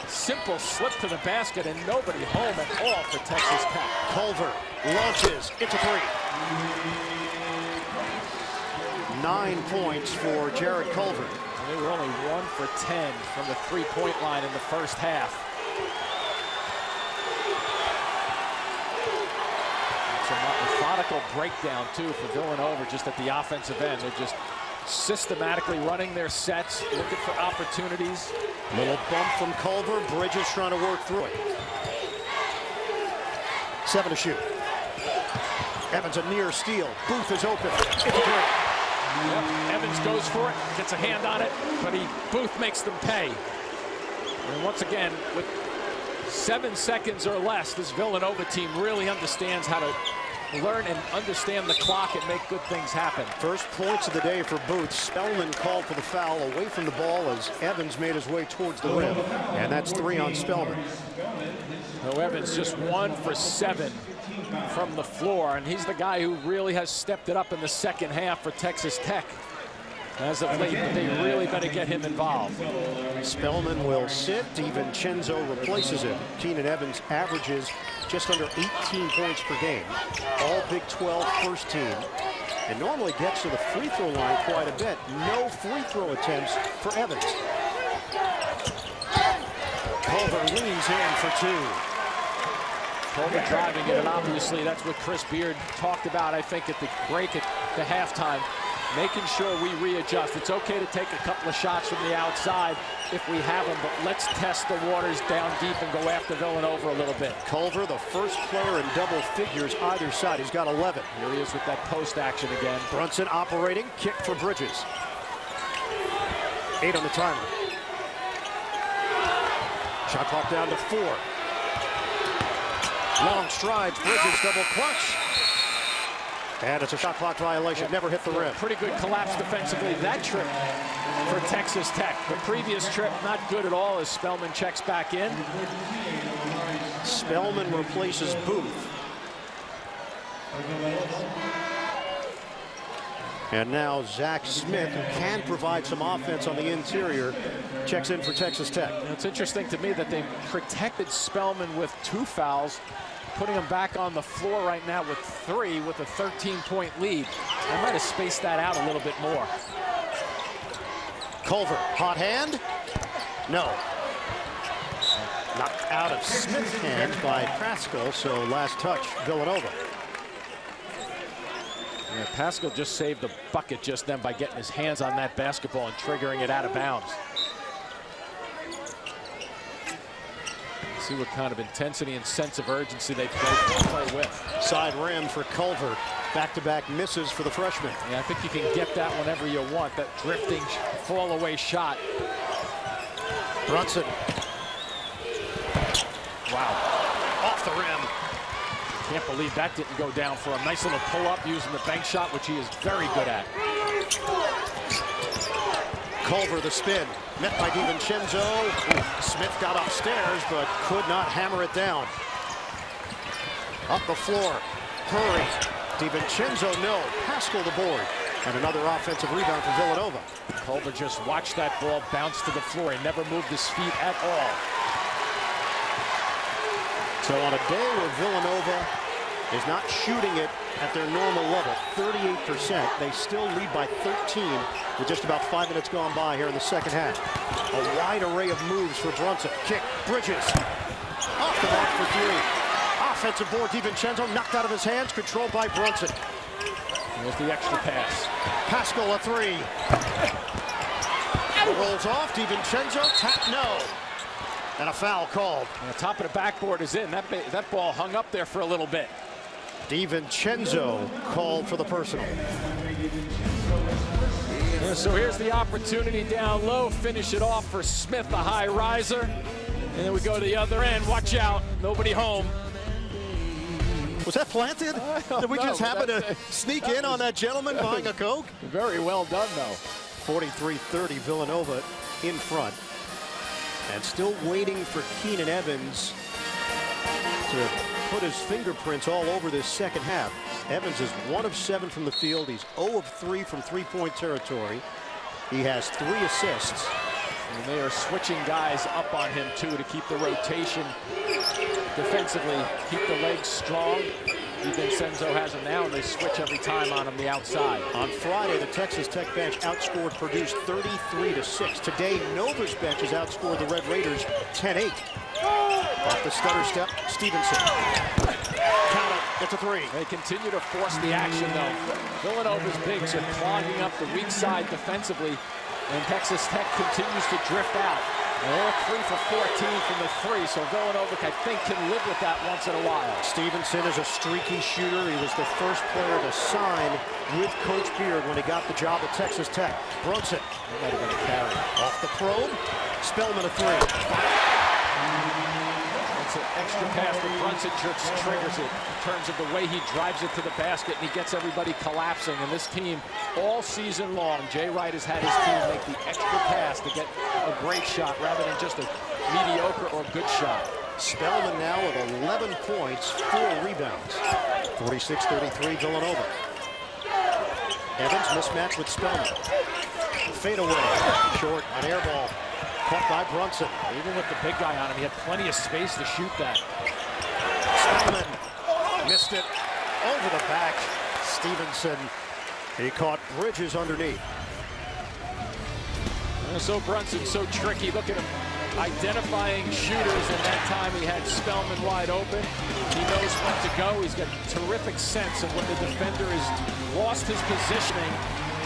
Simple slip to the basket and nobody home at all for Texas Tech. Culver launches into 3. 9 points for Jared Culver. They were only 1 for 10 from the 3-point line in the first half. It's a methodical breakdown, too, for Villanova just at the offensive end. They're just systematically running their sets, looking for opportunities. Little bump from Culver. Bridges trying to work through it. 7 to shoot. Evans a near steal. Booth is open. It's a 3. Yep. Evans goes for it, gets a hand on it, but Booth makes them pay. And once again, with 7 seconds or less, this Villanova team really understands how to learn and understand the clock and make good things happen. First points of the day for Booth. Spellman called for the foul away from the ball as Evans made his way towards the rim. And that's 3 on Spellman. So Evans just 1 for 7 from the floor, and he's the guy who really has stepped it up in the second half for Texas Tech as of late, but they really better get him involved. Spellman will sit. DiVincenzo replaces him. Keenan Evans averages just under 18 points per game. All Big 12 first team. And normally gets to the free throw line quite a bit. No free throw attempts for Evans. Culver leans in for 2. Culver driving it, and obviously that's what Chris Beard talked about, I think, at the break at the halftime. Making sure we readjust. It's okay to take a couple of shots from the outside if we have them, but let's test the waters down deep and go after Villanova a little bit. Culver, the first player in double figures either side. He's got 11. Here he is with that post action again. Brunson operating, kick for Bridges. 8 on the timer. Shot clock down to 4. Long strides, Bridges double clutch. And it's a shot clock violation. Never hit the rim. Pretty good collapse defensively that trip for Texas Tech. The previous trip not good at all as Spellman checks back in. Spellman replaces Booth. And now Zach Smith, who can provide some offense on the interior, checks in for Texas Tech. It's interesting to me that they protected Spellman with 2 fouls, putting him back on the floor right now with 3 with a 13-point lead. They might have spaced that out a little bit more. Culver, hot hand? No. Knocked out of Smith's hand by Pascal, so last touch, Villanova. Yeah, Pascal just saved the bucket just then by getting his hands on that basketball and triggering it out of bounds. See what kind of intensity and sense of urgency they play with. Side rim for Culver. Back-to-back misses for the freshman. Yeah, I think you can get that whenever you want, that drifting fall-away shot. Brunson. Wow. Off the rim. Can't believe that didn't go down for a nice little pull-up using the bank shot, which he is very good at. Culver the spin. Met by DiVincenzo. Smith got upstairs, but could not hammer it down. Up the floor. Hurry. DiVincenzo, no. Pascal the board. And another offensive rebound for Villanova. Culver just watched that ball bounce to the floor. He never moved his feet at all. So on a day where Villanova is not shooting it at their normal level, 38%, they still lead by 13 with just about 5 minutes gone by here in the second half. A wide array of moves for Brunson. Kick, Bridges. Off the mark for three. Offensive board, DiVincenzo knocked out of his hands, controlled by Brunson. Here's the extra pass. Pascal a three. Rolls off, DiVincenzo, tap no. And a foul called. And the top of the backboard is in. That ball hung up there for a little bit. DiVincenzo called for the personal. So here's the opportunity down low. Finish it off for Smith, the high riser. And then we go to the other end. Watch out. Nobody home. Was that planted? Did we just happen to sneak in on that gentleman buying a Coke? Very well done, though. 43-30, Villanova in front. And still waiting for Keenan Evans to put his fingerprints all over this second half. Evans is 1 of 7 from the field. He's 0 of 3 from three-point territory. He has 3 assists. And they are switching guys up on him, too, to keep the rotation defensively, keep the legs strong. DiVincenzo has him now, and they switch every time on him the outside. On Friday, the Texas Tech bench outscored Purdue 33-6. Today, Nova's bench has outscored the Red Raiders 10-8. Off the stutter step, Stevenson. Count it, it's a three. They continue to force the action, though. Villanova's bigs are clogging up the weak side defensively, and Texas Tech continues to drift out. They're 3 for 14 from the three, so Villanova, I think, can live with that once in a while. Stevenson is a streaky shooter. He was the first player to sign with Coach Beard when he got the job at Texas Tech. Brunson. That might have been a carry. Off the probe. Spellman a three. It's an extra pass, but Brunson just triggers it in terms of the way he drives it to the basket, and he gets everybody collapsing. And this team, all season long, Jay Wright has had his team make the extra pass to get a great shot rather than just a mediocre or good shot. Spellman now with 11 points, 4 rebounds. 46-33 Villanova. Evans mismatch with Spellman. Fade away. Short, an air ball. Caught by Brunson. Even with the big guy on him, he had plenty of space to shoot that. Spellman missed it over the back. Stevenson, he caught Bridges underneath. And so Brunson, so tricky. Look at him identifying shooters, and that time he had Spellman wide open. He knows when to go. He's got terrific sense of when the defender has lost his positioning,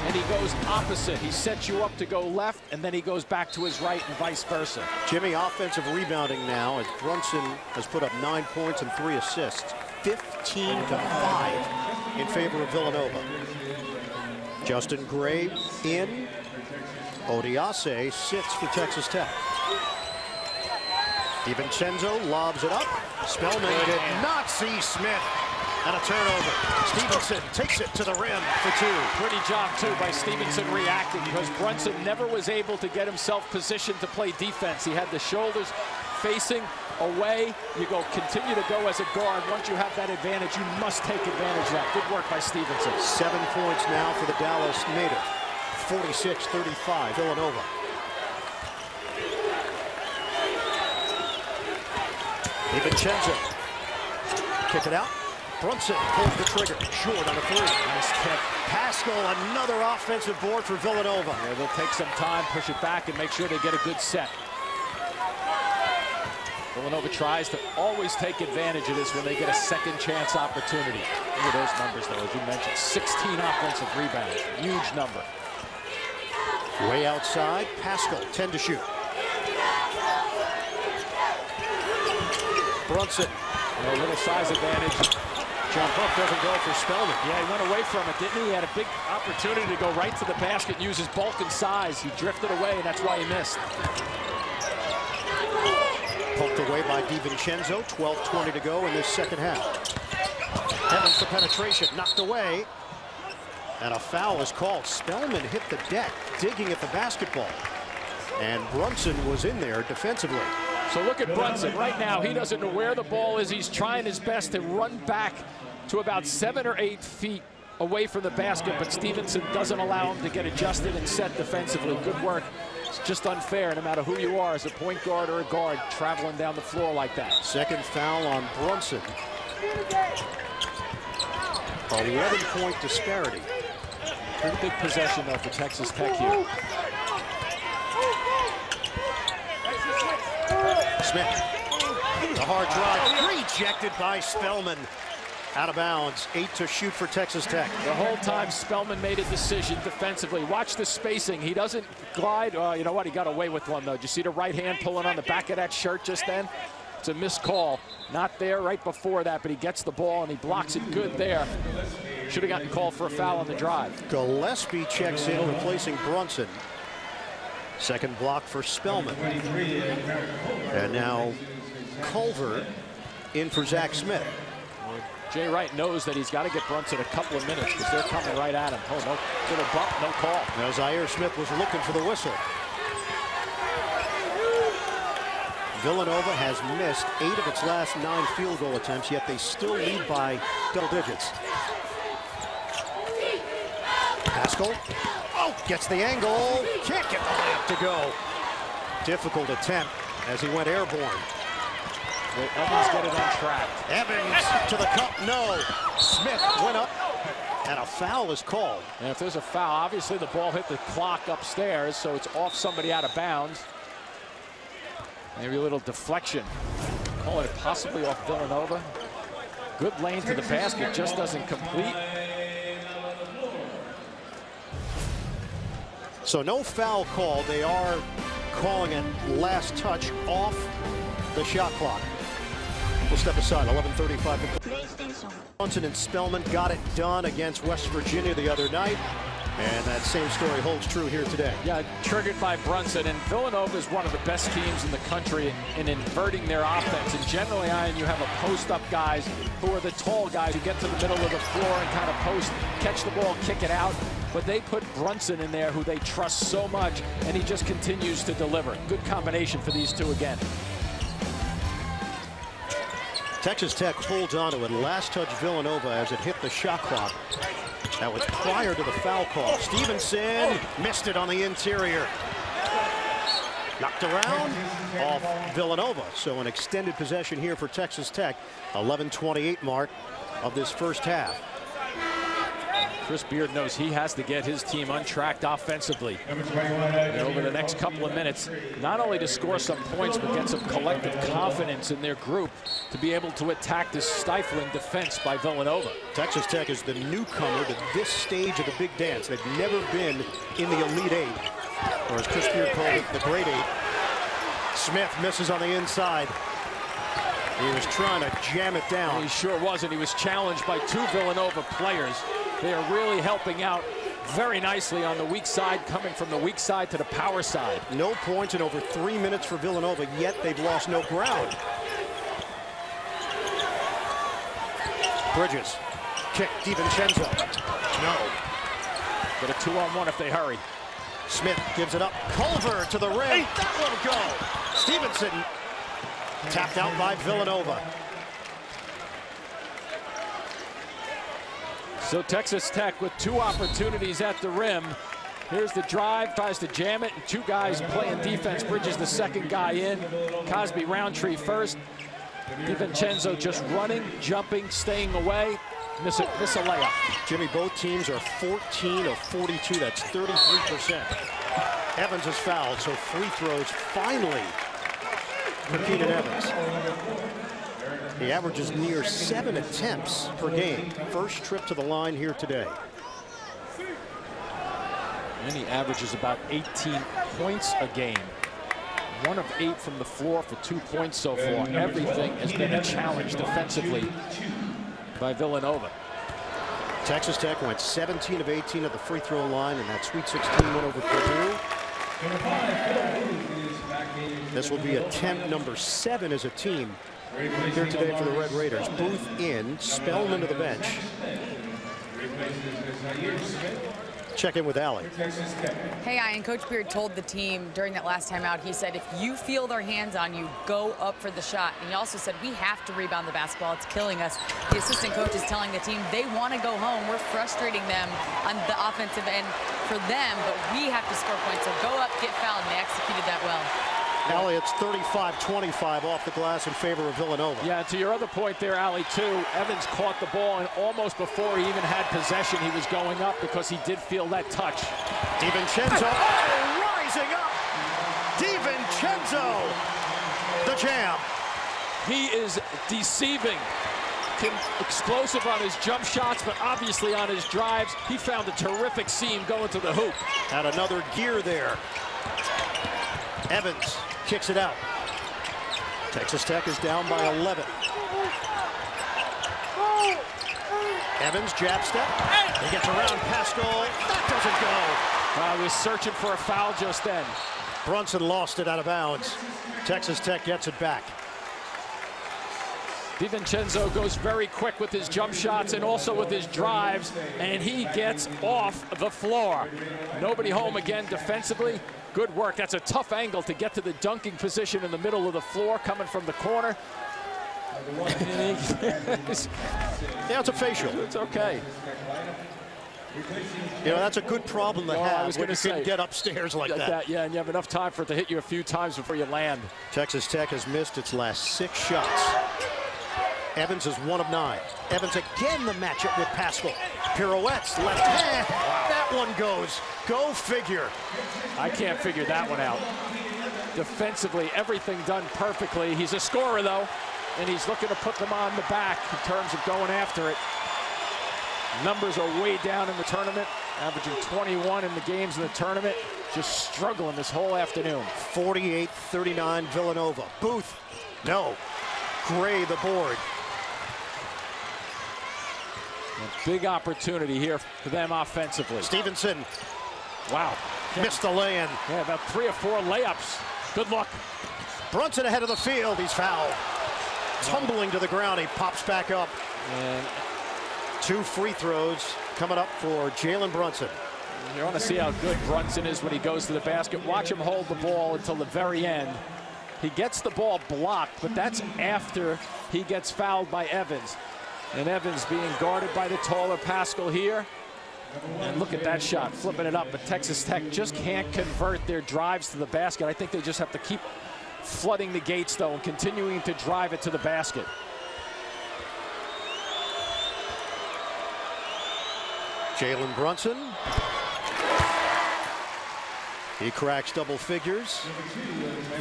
and he goes opposite. He sets you up to go left, and then he goes back to his right and vice versa. Jimmy, offensive rebounding now as Brunson has put up 9 points and 3 assists. 15-5 in favor of Villanova. Justin Gray in. Odiase sits for Texas Tech. DiVincenzo lobs it up. Spellman did not see Smith. And a turnover. Stevenson takes it to the rim for 2. Pretty job, too, by Stevenson reacting, because Brunson never was able to get himself positioned to play defense. He had the shoulders facing away. You continue to go as a guard. Once you have that advantage, you must take advantage of that. Good work by Stevenson. 7 points now for the Dallas native. 46-35, Villanova. DiVincenzo. Kick it out. Brunson pulls the trigger. Short on a 3. Nice kick. Pascal, another offensive board for Villanova. Yeah, they'll take some time, push it back, and make sure they get a good set. Villanova tries to always take advantage of this when they get a second chance opportunity. Look at those numbers, though, as you mentioned. 16 offensive rebounds. Huge number. Way outside. Pascal, 10 to shoot. Brunson. A little size advantage. Jump hook doesn't go for Spellman. Yeah, he went away from it, didn't he? He had a big opportunity to go right to the basket, use his bulk and size. He drifted away, and that's why he missed. Poked away by DiVincenzo. 12:20 to go in this second half. Evans the penetration, knocked away. And a foul is called. Spellman hit the deck, digging at the basketball. And Brunson was in there defensively. So look at Brunson. Right now, he doesn't know where the ball is. He's trying his best to run back to about 7 or 8 feet away from the basket, but Stevenson doesn't allow him to get adjusted and set defensively. Good work. It's just unfair, no matter who you are, as a point guard or a guard, traveling down the floor like that. Second foul on Brunson. 11-point disparity. Pretty big possession, though, for Texas Tech here. Smith, the hard drive, rejected by Spellman. Out of bounds, 8 to shoot for Texas Tech. The whole time Spellman made a decision defensively. Watch the spacing. He doesn't glide. You know what? He got away with one, though. Did you see the right hand pulling on the back of that shirt just then? It's a missed call. Not there right before that, but he gets the ball and he blocks it good there. Should have gotten called for a foul on the drive. Gillespie checks in, replacing Brunson. Second block for Spellman. And now Culver in for Zach Smith. Jay Wright knows that he's got to get Brunson a couple of minutes because they're coming right at him. Oh, no little bump, no call. Now Zaire Smith was looking for the whistle. Villanova has missed 8 of its last 9 field goal attempts, yet they still lead by double digits. Pascal, gets the angle, can't get the layup to go. Difficult attempt as he went airborne. Will Evans get it on track? Evans to the cup, no. Smith went up, and a foul is called. And if there's a foul, obviously the ball hit the clock upstairs, so it's off somebody out of bounds. Maybe a little deflection. Calling it possibly off Villanova. Good lane to the basket, just doesn't complete. So no foul call. They are calling it last touch off the shot clock. We'll step aside. 11:35. Brunson and Spellman got it done against West Virginia the other night. And that same story holds true here today. Yeah, triggered by Brunson. And Villanova is one of the best teams in the country in inverting their offense. And generally, Ian, you have a post-up guys who are the tall guys who get to the middle of the floor and kind of post, catch the ball, kick it out. But they put Brunson in there, who they trust so much, and he just continues to deliver. Good combination for these two again. Texas Tech holds on to it. Last touch Villanova as it hit the shot clock. That was prior to the foul call. Stevenson missed it on the interior. Knocked around off Villanova. So an extended possession here for Texas Tech. 11:28 mark of this first half. Chris Beard knows he has to get his team untracked offensively. And over the next couple of minutes, not only to score some points, but get some collective confidence in their group to be able to attack this stifling defense by Villanova. Texas Tech is the newcomer to this stage of the big dance. They've never been in the Elite Eight, or as Chris Beard called it, the Great Eight. Smith misses on the inside. He was trying to jam it down. He sure was, and he was challenged by 2 Villanova players. They are really helping out very nicely on the weak side, coming from the weak side to the power side. No points in over 3 minutes for Villanova, yet they've lost no ground. Bridges, kick, DiVincenzo. No. But a 2-on-1 if they hurry. Smith gives it up. Culver to the rim. That won't go. Stevenson tapped out by Villanova. So Texas Tech with 2 opportunities at the rim. Here's the drive, tries to jam it, and 2 guys playing defense. Bridges the second guy in. Cosby Roundtree first. DiVincenzo just running, jumping, staying away. Miss a layup. Jimmy, both teams are 14 of 42. That's 33%. Evans is fouled, so free throws finally for Keenan Evans. He averages near 7 attempts per game. First trip to the line here today. And he averages about 18 points a game. 1 of 8 from the floor for 2 points so far. Everything has been a challenge defensively by Villanova. Texas Tech went 17 of 18 at the free throw line, and that Sweet 16 went over Purdue. This will be attempt number 7 as a team here today for the Red Raiders. Booth in, Spellman to the bench. Check in with Allie. Hey, Ian, Coach Beard told the team during that last time out, he said, if you feel their hands on you, go up for the shot. And he also said, we have to rebound the basketball. It's killing us. The assistant coach is telling the team they want to go home. We're frustrating them on the offensive end for them, but we have to score points. So go up, get fouled, and they executed that well. Allie, it's 35-25 off the glass in favor of Villanova. Yeah, to your other point there, Allie, too, Evans caught the ball, and almost before he even had possession, he was going up because he did feel that touch. DiVincenzo, rising up. DiVincenzo, the jam. He is deceiving. Explosive on his jump shots, but obviously on his drives. He found a terrific seam going to the hoop. Had another gear there. Evans kicks it out. Texas Tech is down by 11. Evans, jab step. He gets around Pascal. That doesn't go. He was searching for a foul just then. Brunson lost it out of bounds. Texas Tech gets it back. DiVincenzo goes very quick with his jump shots and also with his drives, and he gets off the floor. Nobody home again defensively. Good work. That's a tough angle to get to the dunking position in the middle of the floor coming from the corner. Yeah, it's a facial. It's okay. You know, that's a good problem to have when you can get upstairs like that. Yeah, and you have enough time for it to hit you a few times before you land. Texas Tech has missed its last 6 shots. Evans is 1 of 9. Evans again the matchup with Pascal. Pirouettes, left hand. Wow. That one goes. Go figure. I can't figure that one out. Defensively, everything done perfectly. He's a scorer, though, and he's looking to put them on the back in terms of going after it. Numbers are way down in the tournament, averaging 21 in the games in the tournament. Just struggling this whole afternoon. 48-39 Villanova. Booth, no. Gray the board. A big opportunity here for them offensively. Stevenson. Wow. Missed the lay-in. Yeah, about 3 or 4 layups. Good luck. Brunson ahead of the field. He's fouled. Tumbling to the ground. He pops back up. And 2 free throws coming up for Jalen Brunson. You want to see how good Brunson is when he goes to the basket. Watch him hold the ball until the very end. He gets the ball blocked, but that's after he gets fouled by Evans. And Evans being guarded by the taller Pascal here. And look at that shot, flipping it up. But Texas Tech just can't convert their drives to the basket. I think they just have to keep flooding the gates, though, and continuing to drive it to the basket. Jalen Brunson. He cracks double figures.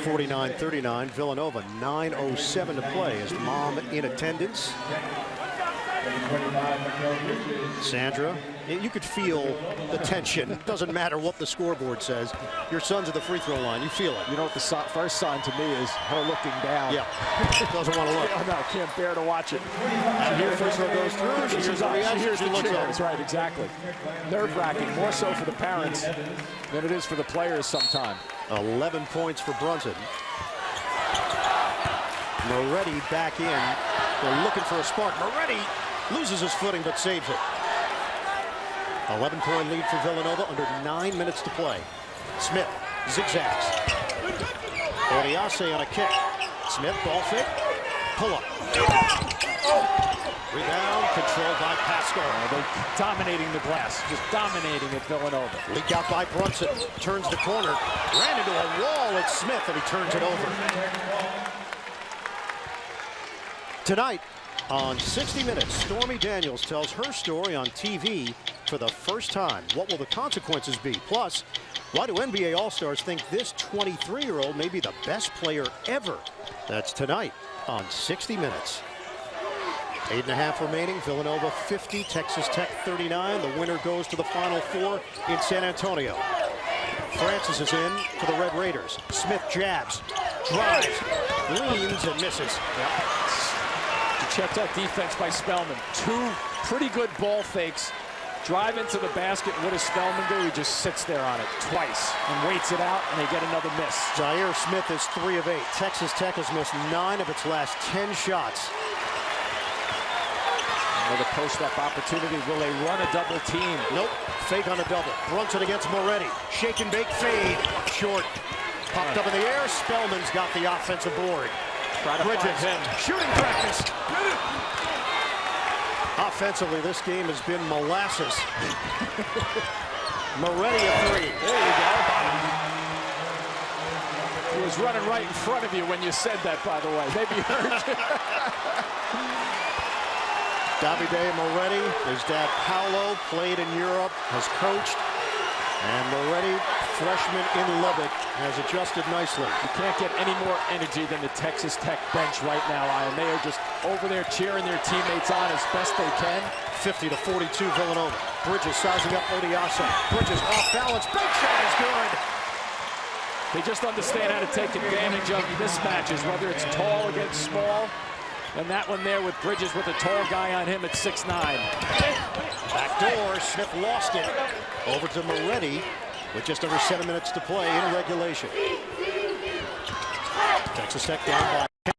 49-39. Villanova, 9:07 to play. Is mom in attendance? Sandra, you could feel the tension. Doesn't matter what the scoreboard says. Your son's at the free throw line. You feel it. You know what the first sign to me is? Her looking down. Yeah. Doesn't want to look. Oh, no, can't bear to watch it. She hears the free throw goes through. She hears the reaction. She hears the looks cheer. up. That's right, exactly. Nerve-wracking, more so for the parents than it is for the players sometime. 11 points for Brunson. Moretti back in. They're looking for a spark. Moretti loses his footing but saves it. 11-point lead for Villanova, under 9 minutes to play. Smith zigzags. Oriase on a kick. Smith, ball fake. Pull up. Rebound controlled by Pascal. They're dominating the glass, just dominating at Villanova. Leaked out by Brunson. Turns the corner. Ran into a wall at Smith, and he turns it over. Tonight on 60 Minutes, Stormy Daniels tells her story on TV for the first time. What will the consequences be? Plus, why do NBA All-Stars think this 23-year-old may be the best player ever? That's tonight on 60 Minutes. 8.5 remaining. Villanova 50, Texas Tech 39. The winner goes to the Final Four in San Antonio. Francis is in for the Red Raiders. Smith jabs, drives, leans, and misses. Check that defense by Spellman. Two pretty good ball fakes. Drive into the basket. What does Spellman do? He just sits there on it twice and waits it out, and they get another miss. Zaire Smith is 3 of 8. Texas Tech has missed 9 of its last 10 shots. Another post-up opportunity. Will they run a double team? Nope. Fake on a double. Brunson against Moretti. Shake and bake fade. Short. Popped up in the air. Spellman's got the offensive board. Bridges. Shooting practice. Offensively, this game has been molasses. Moretti a 3. There you go. He was running right in front of you when you said that, by the way. Maybe you heard you. Davide Moretti, his dad Paolo, played in Europe, has coached. And Moretti, freshman in Lubbock, has adjusted nicely. You can't get any more energy than the Texas Tech bench right now, Ian. They are just over there cheering their teammates on as best they can. 50-42 Villanova. Bridges sizing up Odiaso. Bridges off balance. Big shot is good. They just understand how to take advantage of mismatches, whether it's tall against small. And that one there with Bridges with a tall guy on him at 6'9". Back door, Smith lost it. Over to Moretti with just over 7 minutes to play in regulation. Texas Tech down by 10.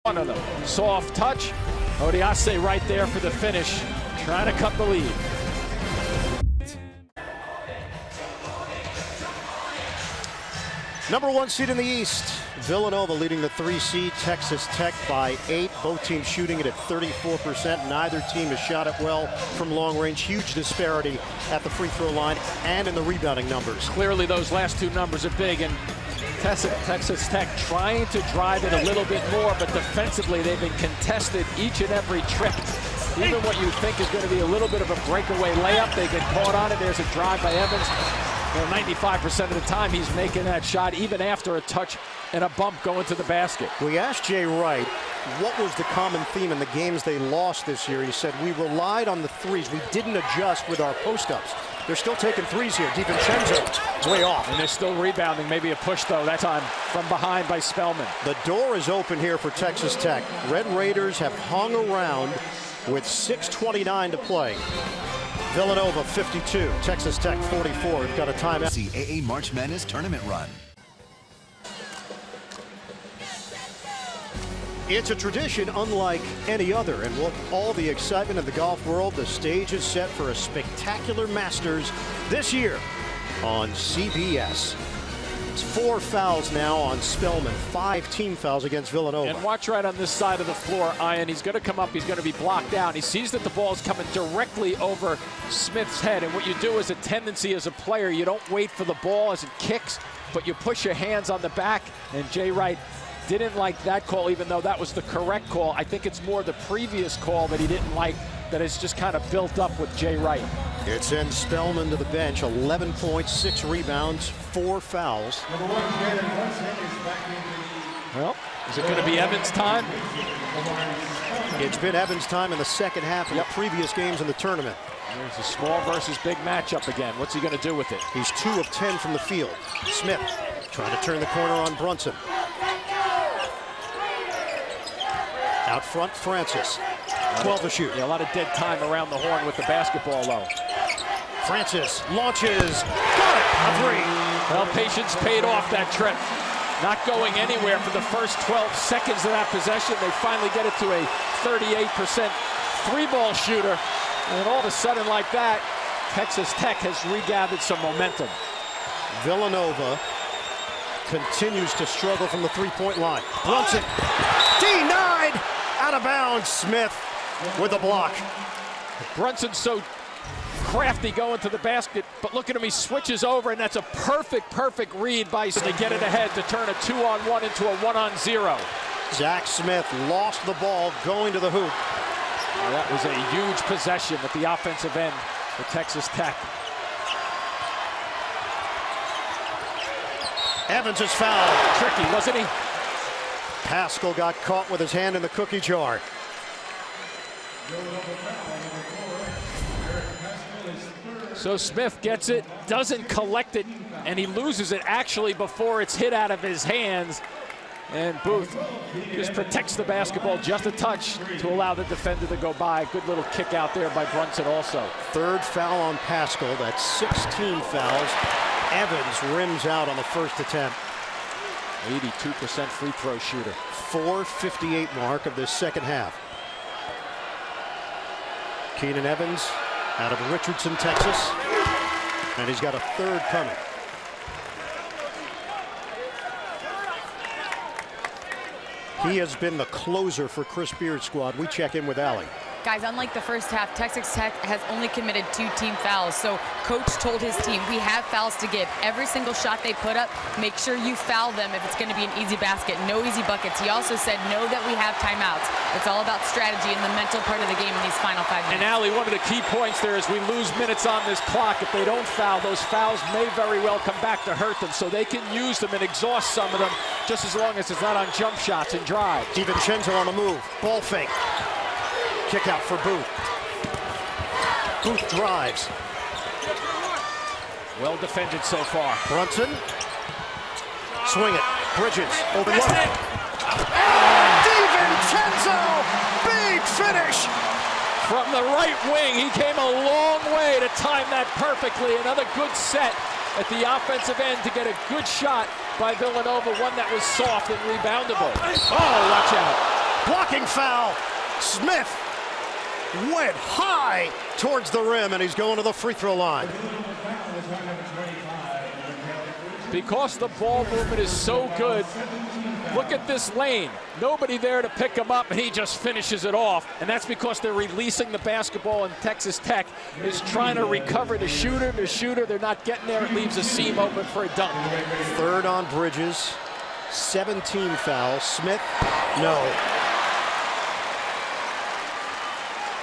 One of them. Soft touch. Odiase right there for the finish. Trying to cut the lead. Number 1 seed in the East. Villanova leading the 3 seed. Texas Tech by 8. Both teams shooting it at 34%. Neither team has shot it well from long range. Huge disparity at the free throw line and in the rebounding numbers. Clearly those last two numbers are big, and Texas Tech trying to drive it a little bit more, but defensively they've been contested each and every trip. Even what you think is going to be a little bit of a breakaway layup, they get caught on it. There's a drive by Evans. Well, 95% of the time he's making that shot, even after a touch and a bump going to the basket. We asked Jay Wright what was the common theme in the games they lost this year. He said, we relied on the threes. We didn't adjust with our post-ups. They're still taking threes here. DiVincenzo way off. And they're still rebounding. Maybe a push, though, that time from behind by Spellman. The door is open here for Texas Tech. Red Raiders have hung around with 6:29 to play. Villanova 52, Texas Tech 44. We've got a timeout. NCAA March Madness tournament run. It's a tradition unlike any other, and with all the excitement of the golf world, the stage is set for a spectacular Masters this year on CBS. It's 4 fouls now on Spellman, 5 team fouls against Villanova. And watch right on this side of the floor, Ian. He's going to come up. He's going to be blocked out. He sees that the ball is coming directly over Smith's head. And what you do is a tendency as a player, you don't wait for the ball as it kicks, but you push your hands on the back. And Jay Wright didn't like that call, even though that was the correct call. I think it's more the previous call that he didn't like that has just kind of built up with Jay Wright. It sends Spellman to the bench, 11 points, 6 rebounds, 4 fouls. Well, is it going to be Evans' time? It's been Evans' time in the second half of the previous games in the tournament. There's a small versus big matchup again. What's he going to do with it? He's 2 of 10 from the field. Smith trying to turn the corner on Brunson. Out front, Francis. 12 to shoot. Yeah, a lot of dead time around the horn with the basketball, though. Francis launches. Got it. A 3. Well, patience paid off that trip. Not going anywhere for the first 12 seconds of that possession. They finally get it to a 38% three-ball shooter. And all of a sudden, like that, Texas Tech has regathered some momentum. Villanova continues to struggle from the three-point line. Brunson denied. Out of bounds. Smith with a block. Brunson's so crafty going to the basket, but look at him, he switches over, and that's a perfect read by to get it ahead to turn a 2-on-1 into a 1-on-0. Zach Smith lost the ball going to the hoop. Well, that was a huge possession at the offensive end for Texas Tech. Evans is fouled. Tricky, wasn't he? Pascal got caught with his hand in the cookie jar. So Smith gets it, doesn't collect it, and he loses it actually before it's hit out of his hands. And Booth just protects the basketball just a touch to allow the defender to go by. Good little kick out there by Brunson also. Third foul on Pascal. That's 16 fouls. Evans rims out on the first attempt. 82% free throw shooter. 4:58 mark of this second half. Keenan Evans out of Richardson, Texas. And he's got a third coming. He has been the closer for Chris Beard's squad. We check in with Allie. Guys, unlike the first half, Texas Tech has only committed 2 team fouls. So coach told his team, we have fouls to give. Every single shot they put up, make sure you foul them if it's going to be an easy basket. No easy buckets. He also said, know that we have timeouts. It's all about strategy and the mental part of the game in these final 5 minutes. And Allie, one of the key points there is we lose minutes on this clock. If they don't foul, those fouls may very well come back to hurt them. So they can use them and exhaust some of them just as long as it's not on jump shots and drives. DiVincenzo on the move. Ball fake. Kick out for Booth. Booth drives. Well defended so far. Brunson. Swing it. Bridges. Overlooked. DiVincenzo! Big finish! From the right wing, he came a long way to time that perfectly. Another good set at the offensive end to get a good shot by Villanova, one that was soft and reboundable. Oh, watch out. Blocking foul. Smith went high towards the rim, and he's going to the free throw line. Because the ball movement is so good, look at this lane. Nobody there to pick him up, and he just finishes it off. And that's because they're releasing the basketball, and Texas Tech is trying to recover the shooter. They're not getting there. It leaves a seam open for a dunk. Third on Bridges. 17 fouls. Smith, no.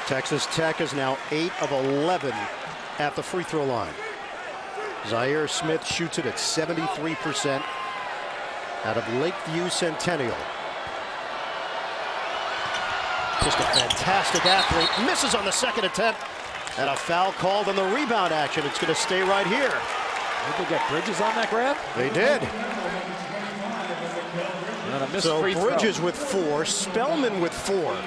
Texas Tech is now 8 of 11 at the free throw line. Zaire Smith shoots it at 73% out of Lakeview Centennial. Just a fantastic athlete. Misses on the second attempt. And a foul called on the rebound action. It's going to stay right here. Did they get Bridges on that grab? They did. And a missed So free throw. Bridges with 4, Spellman with 4.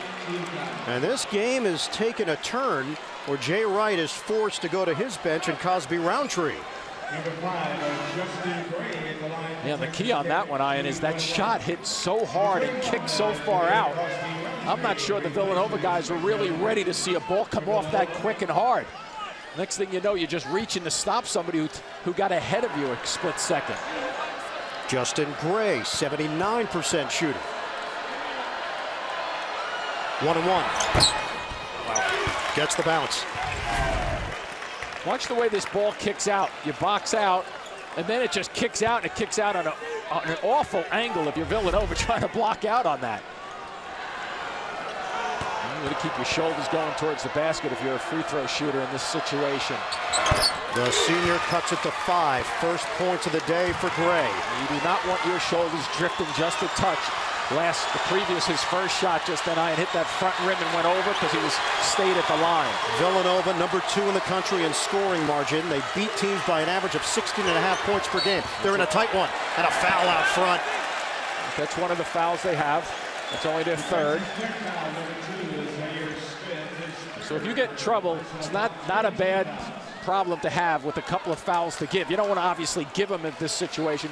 And this game has taken a turn where Jay Wright is forced to go to his bench and Cosby Roundtree. Yeah, the key on that one, Ian, is that shot hit so hard and kicked so far out. I'm not sure the Villanova guys were really ready to see a ball come off that quick and hard. Next thing you know, you're just reaching to stop somebody who got ahead of you a split second. Justin Gray, 79% shooter. 1-1. Wow. Gets the bounce. Watch the way this ball kicks out. You box out, and then it just kicks out, and it kicks out on an awful angle if you're Villanova trying to block out on that. You got to keep your shoulders going towards the basket if you're a free throw shooter in this situation. The senior cuts it to 5. First points of the day for Gray. You do not want your shoulders drifting just a touch. His first shot just then, Ian, hit that front rim and went over because he stayed at the line. Villanova, number 2 in the country in scoring margin. They beat teams by an average of 16.5 points per game. They're in a tight one, and a foul out front. That's one of the fouls they have. It's only their third. So if you get in trouble, it's not a bad problem to have with a couple of fouls to give. You don't want to obviously give them in this situation.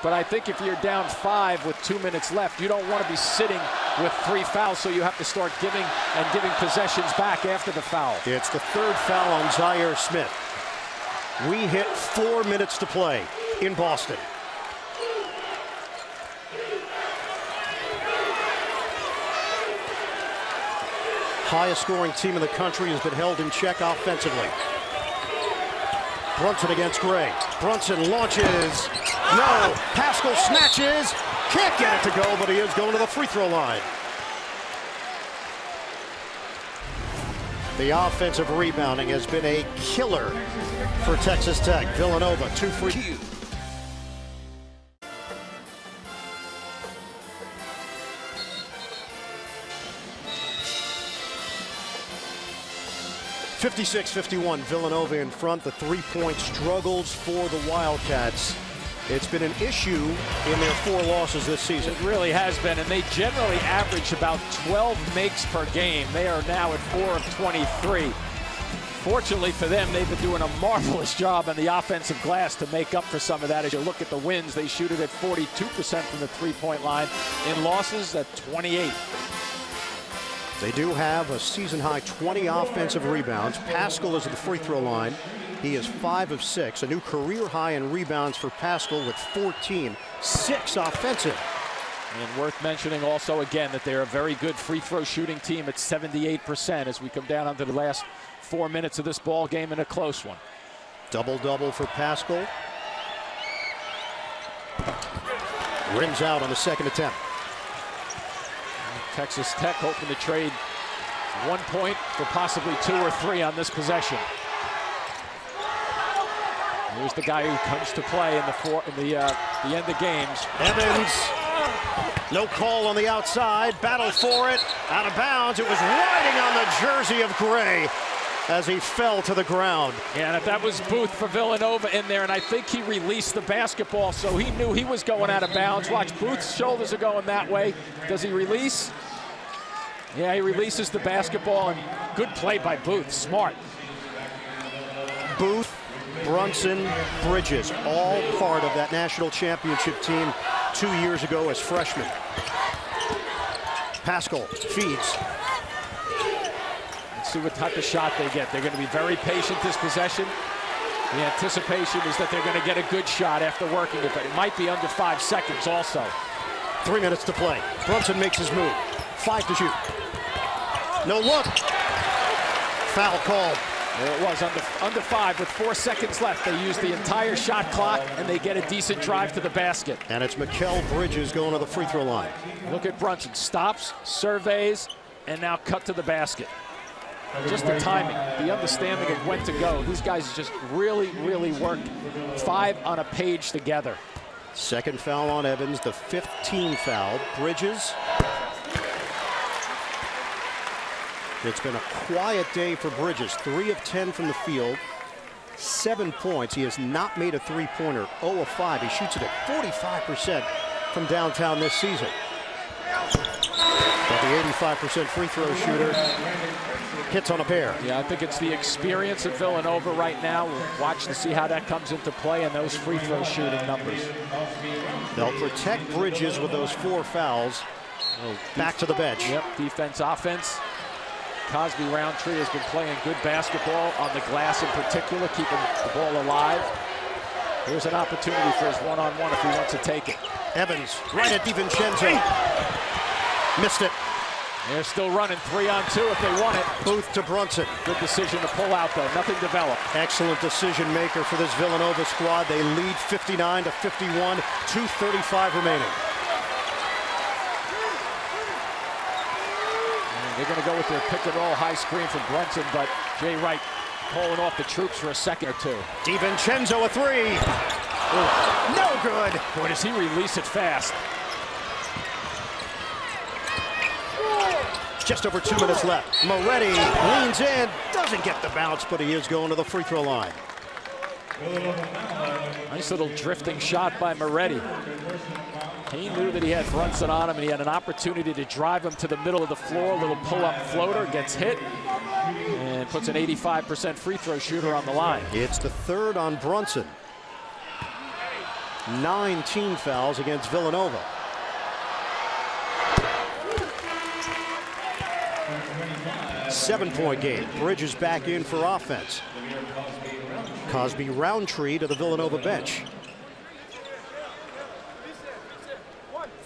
But I think if you're down 5 with 2 minutes left, you don't want to be sitting with 3 fouls, so you have to start giving possessions back after the foul. It's the third foul on Zaire Smith. We hit 4 minutes to play in Boston. Highest scoring team in the country has been held in check offensively. Brunson against Gray. Brunson launches. No. Pascal snatches. Can't get it to go, but he is going to the free throw line. The offensive rebounding has been a killer for Texas Tech. Villanova, 2 free. 56-51, Villanova in front. The three-point struggles for the Wildcats. It's been an issue in their 4 losses this season. It really has been, and they generally average about 12 makes per game. They are now at 4 of 23. Fortunately for them, they've been doing a marvelous job on the offensive glass to make up for some of that. As you look at the wins, they shoot it at 42% from the three-point line. In losses, at 28. They do have a season-high 20 offensive rebounds. Pascal is at the free throw line. He is 5 of 6, a new career high in rebounds for Pascal with 14, 6 offensive. And worth mentioning also again that they're a very good free throw shooting team at 78% as we come down onto the last 4 minutes of this ball game in a close one. Double-double for Pascal. Rims out on the second attempt. Texas Tech hoping to trade 1 point for possibly 2 or 3 on this possession. Here's the guy who comes to play in the end of games. Evans, no call on the outside. Battle for it. Out of bounds. It was riding on the jersey of Gray as he fell to the ground. Yeah, and if that was Booth for Villanova in there, and I think he released the basketball, so he knew he was going out of bounds. Watch, Booth's shoulders are going that way. Does he release? Yeah, he releases the basketball, and good play by Booth. Smart. Booth, Brunson, Bridges, all part of that national championship team 2 years ago as freshmen. Pascal feeds. Let's see what type of shot they get. They're going to be very patient this possession. The anticipation is that they're going to get a good shot after working it, but it might be under 5 seconds also. 3 minutes to play. Brunson makes his move. 5 to shoot. No look. Foul called. There it was, under 5 with 4 seconds left. They use the entire shot clock, and they get a decent drive to the basket. And it's Mikal Bridges going to the free throw line. Look at Brunson. Stops, surveys, and now cut to the basket. Just the timing, the understanding of when to go. These guys just really, really worked 5 on a page together. Second foul on Evans, the 15th foul. Bridges. It's been a quiet day for Bridges. 3 of 10 from the field, 7 points. He has not made a three-pointer. 0 of 5. He shoots it at 45% from downtown this season. But the 85% free throw shooter hits on a pair. Yeah, I think it's the experience of Villanova right now. We'll watch to see how that comes into play in those free throw shooting numbers. They'll protect Bridges with those 4 fouls. Back to the bench. Yep, defense, offense. Cosby Roundtree has been playing good basketball on the glass in particular, keeping the ball alive. Here's an opportunity for his one-on-one if he wants to take it. Evans right at DiVincenzo. Missed it. They're still running 3-on-2 if they want it. Booth to Brunson. Good decision to pull out though, nothing developed. Excellent decision maker for this Villanova squad. They lead 59-51, 2:35 remaining. They're going to go with their pick and roll high screen from Brunson, but Jay Wright calling off the troops for a second or 2. DiVincenzo a 3. Ooh, no good. Boy, does he release it fast. Just over 2 minutes left. Moretti leans in, doesn't get the bounce, but he is going to the free throw line. Nice little drifting shot by Moretti. He knew that he had Brunson on him, and he had an opportunity to drive him to the middle of the floor. A little pull-up floater, gets hit, and puts an 85% free throw shooter on the line. It's the 3rd on Brunson. 19 fouls against Villanova. Seven-point game. Bridges back in for offense. Cosby Roundtree to the Villanova bench.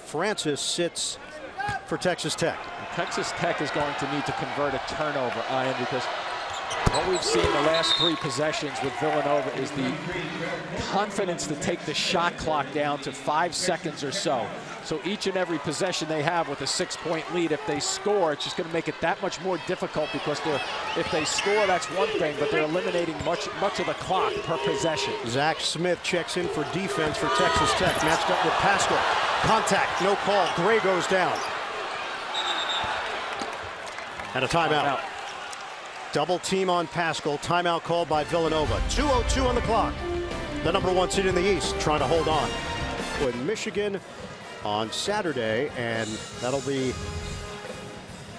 Francis sits for Texas Tech. Texas Tech is going to need to convert a turnover, Ian, because what we've seen the last 3 possessions with Villanova is the confidence to take the shot clock down to 5 seconds or so. So each and every possession they have with a 6-point lead, if they score, it's just going to make it that much more difficult because if they score, that's one thing, but they're eliminating much of the clock per possession. Zach Smith checks in for defense for Texas Tech, matched up with Pascal. Contact, no call. Gray goes down. And a timeout. Double team on Pascal. Timeout called by Villanova. 2:02 on the clock. The #1 seed in the East trying to hold on with Michigan on Saturday, and that'll be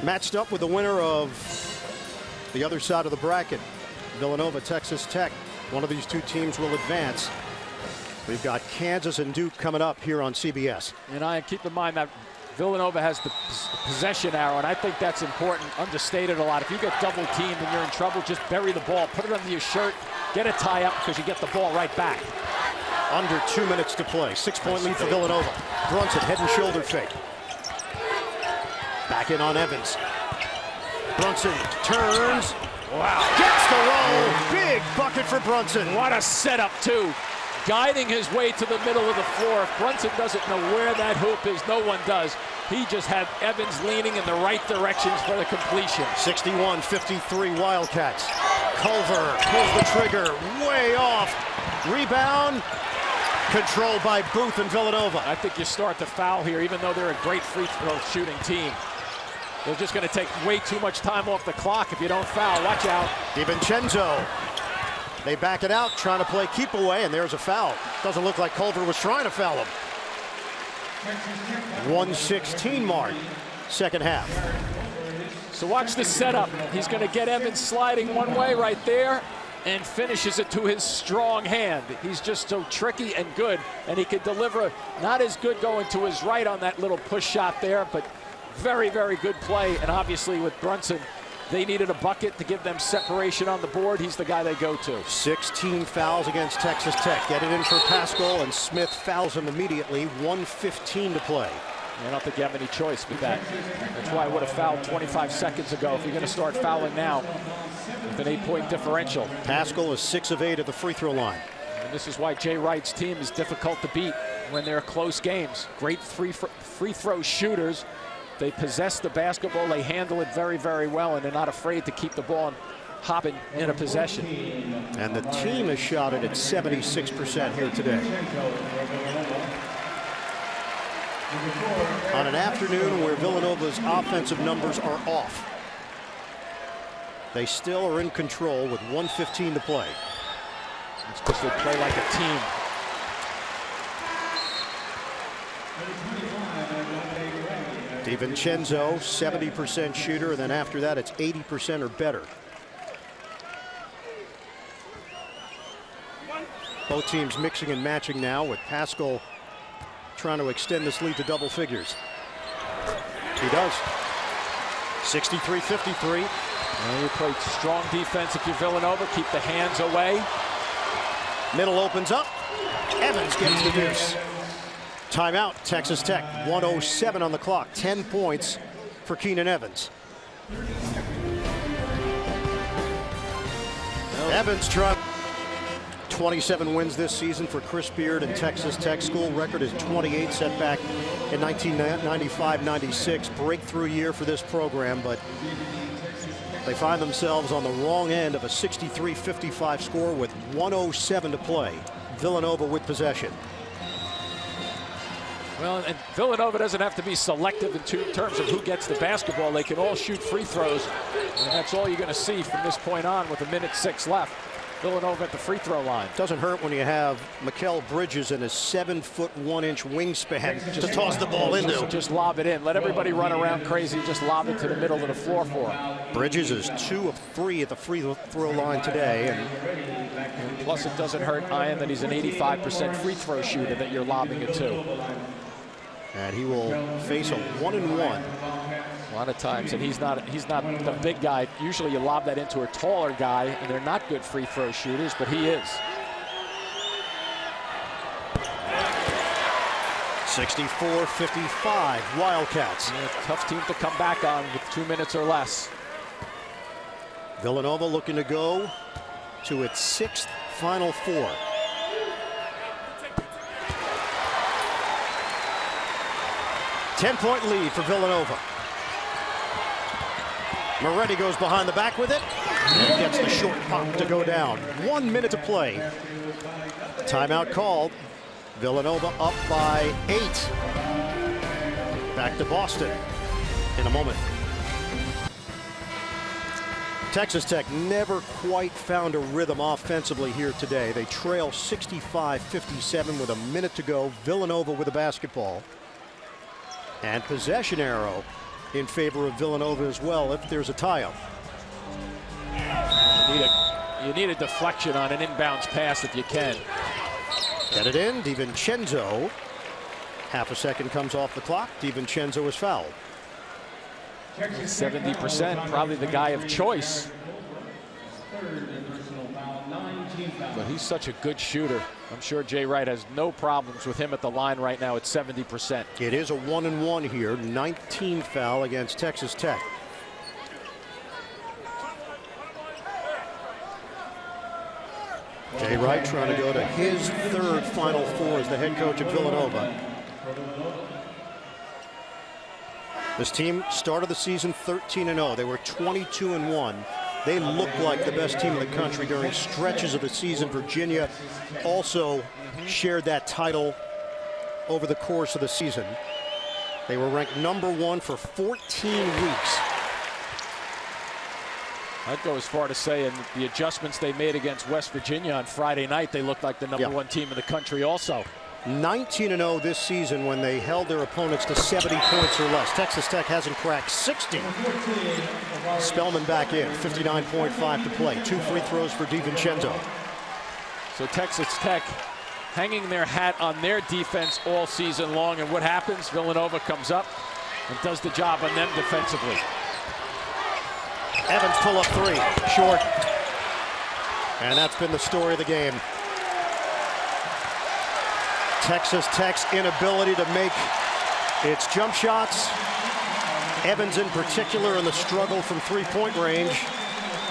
matched up with the winner of the other side of the bracket, Villanova, Texas Tech. One of these two teams will advance. We've got Kansas and Duke coming up here on CBS. And I keep in mind that Villanova has the possession arrow, and I think that's important, understated a lot. If you get double teamed and you're in trouble, just bury the ball, put it under your shirt, get a tie up because you get the ball right back. Under 2 minutes to play. 6-point lead for Villanova. Brunson, head and shoulder fake. Back in on Evans. Brunson turns. Wow. Gets the roll. Big bucket for Brunson. What a setup, too. Guiding his way to the middle of the floor. If Brunson doesn't know where that hoop is, no one does. He just had Evans leaning in the right directions for the completion. 61-53 Wildcats. Culver pulls the trigger. Way off. Rebound. Controlled by Booth and Villanova. I think you start to foul here, even though they're a great free throw shooting team. They're just going to take way too much time off the clock if you don't foul. Watch out. DiVincenzo. They back it out, trying to play keep away, and there's a foul. Doesn't look like Culver was trying to foul him. 1:16 mark, second half. So watch the setup. He's going to get Evans sliding one way right there and finishes it to his strong hand. He's just so tricky and good, and he could deliver. Not as good going to his right on that little push shot there, but very, very good play. And obviously with Brunson, they needed a bucket to give them separation on the board. He's the guy they go to. 16 fouls against Texas Tech. Get it in for Pascal, and Smith fouls him immediately. 1:15 to play. I don't think you have any choice with that. That's why I would have fouled 25 seconds ago. If you're going to start fouling now with an 8-point differential. Pascal is 6 of 8 at the free throw line. And this is why Jay Wright's team is difficult to beat when they're close games. Great free throw shooters. They possess the basketball, they handle it very, very well, and they're not afraid to keep the ball hopping in a possession. And the team has shot it at 76% here today. On an afternoon where Villanova's offensive numbers are off, they still are in control with 1:15 to play. It's because they play like a team. DiVincenzo, 70% shooter, and then after that it's 80% or better. Both teams mixing and matching now, with Pascal trying to extend this lead to double figures. He does. 63-53. And you play strong defense if you're Villanova. Keep the hands away. Middle opens up. Evans gets the deuce. Timeout, Texas Tech. 1:07 on the clock. 10 points for Keenan Evans. Evans trying. 27 wins this season for Chris Beard and Texas Tech. School record is 28, set back in 1995-96. Breakthrough year for this program, but they find themselves on the wrong end of a 63-55 score with 1:07 to play. Villanova with possession. Well, and Villanova doesn't have to be selective in terms of who gets the basketball. They can all shoot free throws, and that's all you're going to see from this point on with 1:06 left. Villanova at the free throw line. Doesn't hurt when you have Mikal Bridges and his 7'1" wingspan to toss the ball into. Just lob it in. Let everybody run around crazy. Just lob it to the middle of the floor for him. Bridges is 2 of 3 at the free throw line today. And plus, it doesn't hurt Ian that he's an 85% free throw shooter that you're lobbing it to. And he will face a 1-and-1. A lot of times, and he's not the big guy. Usually you lob that into a taller guy, and they're not good free throw shooters, but he is. 64-55 Wildcats. Yeah, tough team to come back on with 2 minutes or less. Villanova looking to go to its 6th Final Four. Ten-point lead for Villanova. Moretti goes behind the back with it and gets the short pop to go down. 1 minute to play. Timeout called. Villanova up by 8. Back to Boston in a moment. Texas Tech never quite found a rhythm offensively here today. They trail 65-57 with a minute to go. Villanova with the basketball. And possession arrow in favor of Villanova as well if there's a tie-up. You need a deflection on an inbounds pass if you can. Get it in. DiVincenzo. Half a second comes off the clock. DiVincenzo is fouled. 70%, probably the guy of choice. But he's such a good shooter. I'm sure Jay Wright has no problems with him at the line right now at 70%. It is a 1-and-1 here. 19 foul against Texas Tech. Jay Wright trying to go to his third Final Four as the head coach at Villanova. This team started the season 13-0. They were 22-1. They looked like the best team in the country during stretches of the season. Virginia also shared that title over the course of the season. They were ranked #1 for 14 weeks. I'd go as far to say in the adjustments they made against West Virginia on Friday night, they looked like the #1 team in the country also. 19-0 this season when they held their opponents to 70 points or less. Texas Tech hasn't cracked 60. Spellman back in, 59.5 to play. 2 free throws for DiVincenzo. So Texas Tech hanging their hat on their defense all season long. And what happens? Villanova comes up and does the job on them defensively. Evans pull-up three, short. And that's been the story of the game. Texas Tech's inability to make its jump shots. Evans in particular in the struggle from three-point range.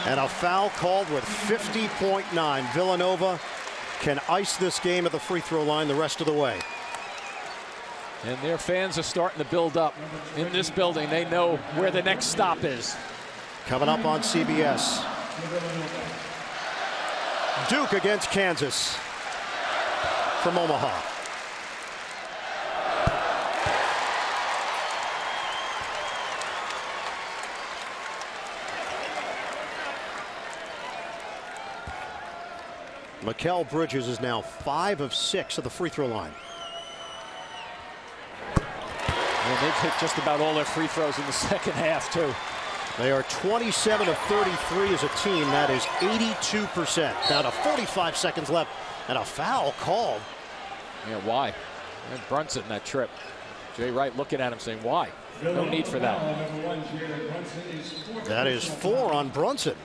And a foul called with 50.9. Villanova can ice this game at the free throw line the rest of the way. And their fans are starting to build up in this building. They know where the next stop is. Coming up on CBS. Duke against Kansas from Omaha. Mikal Bridges is now 5 of 6 at the free throw line. And they've hit just about all their free throws in the second half, too. They are 27 of 33 as a team. That is 82%. Down to 45 seconds left, and a foul called. Yeah, why? And Brunson that trip. Jay Wright looking at him saying, why? No need for that. That is 4 on Brunson.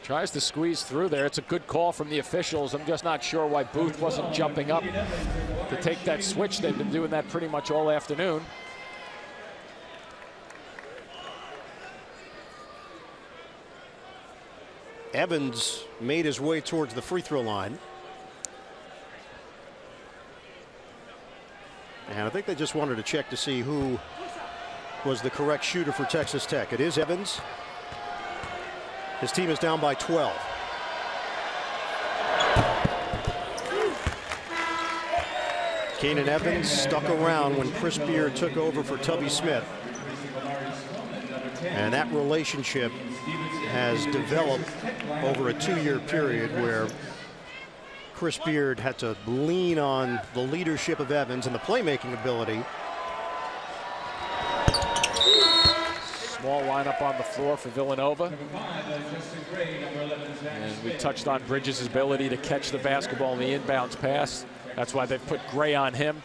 Tries to squeeze through there. It's a good call from the officials. I'm just not sure why Booth wasn't jumping up to take that switch. They've been doing that pretty much all afternoon. Evans made his way towards the free throw line. And I think they just wanted to check to see who was the correct shooter for Texas Tech. It is Evans. His team is down by 12. Keenan Evans stuck around when Chris Beard took over for Tubby Smith. And that relationship has developed over a 2-year period where Chris Beard had to lean on the leadership of Evans and the playmaking ability. Small lineup on the floor for Villanova. And we touched on Bridges' ability to catch the basketball in the inbounds pass. That's why they've put Gray on him.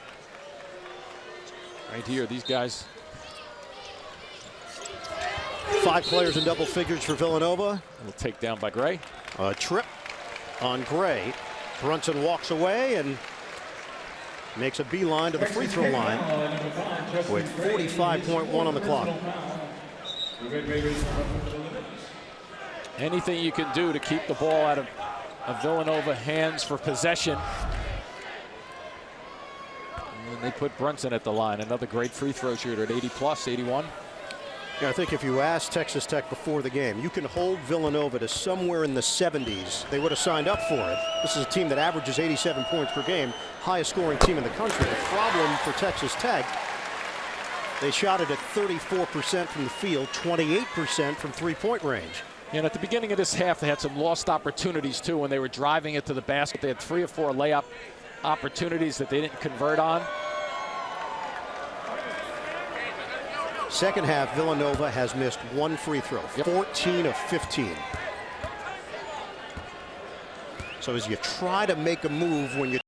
Right here, these guys. 5 players in double figures for Villanova. Will take down by Gray. A trip on Gray. Brunson walks away and makes a beeline to the free throw line with 45.1 on the clock. Anything you can do to keep the ball out of Villanova hands for possession. And they put Brunson at the line. Another great free throw shooter at 80+, 81. Yeah, I think if you asked Texas Tech before the game, you can hold Villanova to somewhere in the 70s. They would have signed up for it. This is a team that averages 87 points per game, highest scoring team in the country. The problem for Texas Tech They shot it at 34% from the field, 28% from three-point range. And at the beginning of this half, they had some lost opportunities, too, when they were driving it to the basket. They had 3 or 4 layup opportunities that they didn't convert on. Second half, Villanova has missed 1 free throw, 14 of 15. So as you try to make a move when you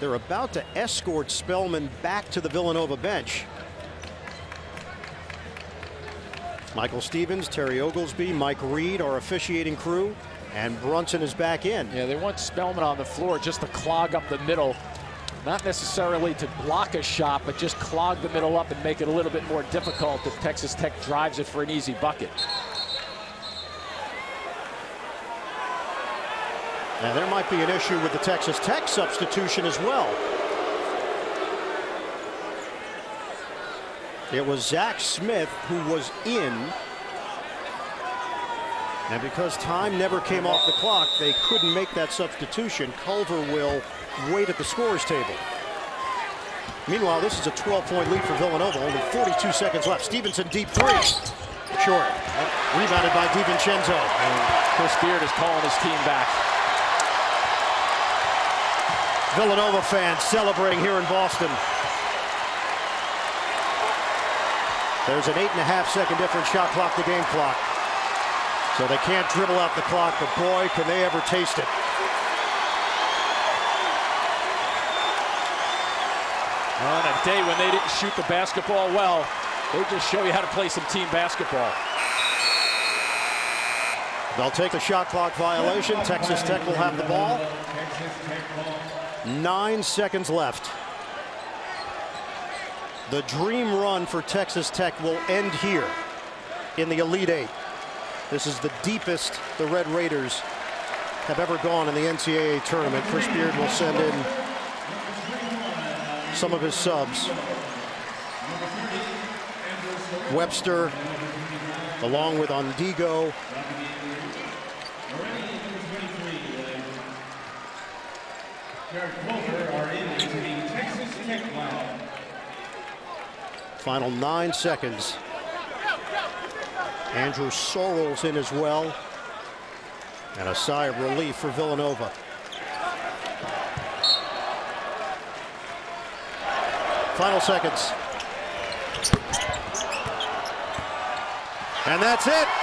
they're about to escort Spellman back to the Villanova bench. Michael Stevens, Terry Oglesby, Mike Reed, our officiating crew, and Brunson is back in. Yeah, they want Spellman on the floor just to clog up the middle. Not necessarily to block a shot, but just clog the middle up and make it a little bit more difficult if Texas Tech drives it for an easy bucket. And there might be an issue with the Texas Tech substitution as well. It was Zach Smith who was in. And because time never came off the clock, they couldn't make that substitution. Culver will wait at the scorer's table. Meanwhile, this is a 12-point lead for Villanova. Only 42 seconds left. Stevenson deep three. Short. Rebounded by DiVincenzo. And Chris Beard is calling his team back. Villanova fans celebrating here in Boston. There's an 8.5-second difference, shot clock to game clock. So they can't dribble out the clock, but boy, can they ever taste it. On a day when they didn't shoot the basketball well, they just show you how to play some team basketball. They'll take the shot clock violation. Texas Tech will have the ball. 9 seconds left. The dream run for Texas Tech will end here in the Elite Eight. This is the deepest the Red Raiders have ever gone in the NCAA tournament. Chris Beard will send in some of his subs. Webster, along with Ondigo. Final 9 seconds. Andrew Sorrell's in as well. And a sigh of relief for Villanova. Final seconds. And that's it.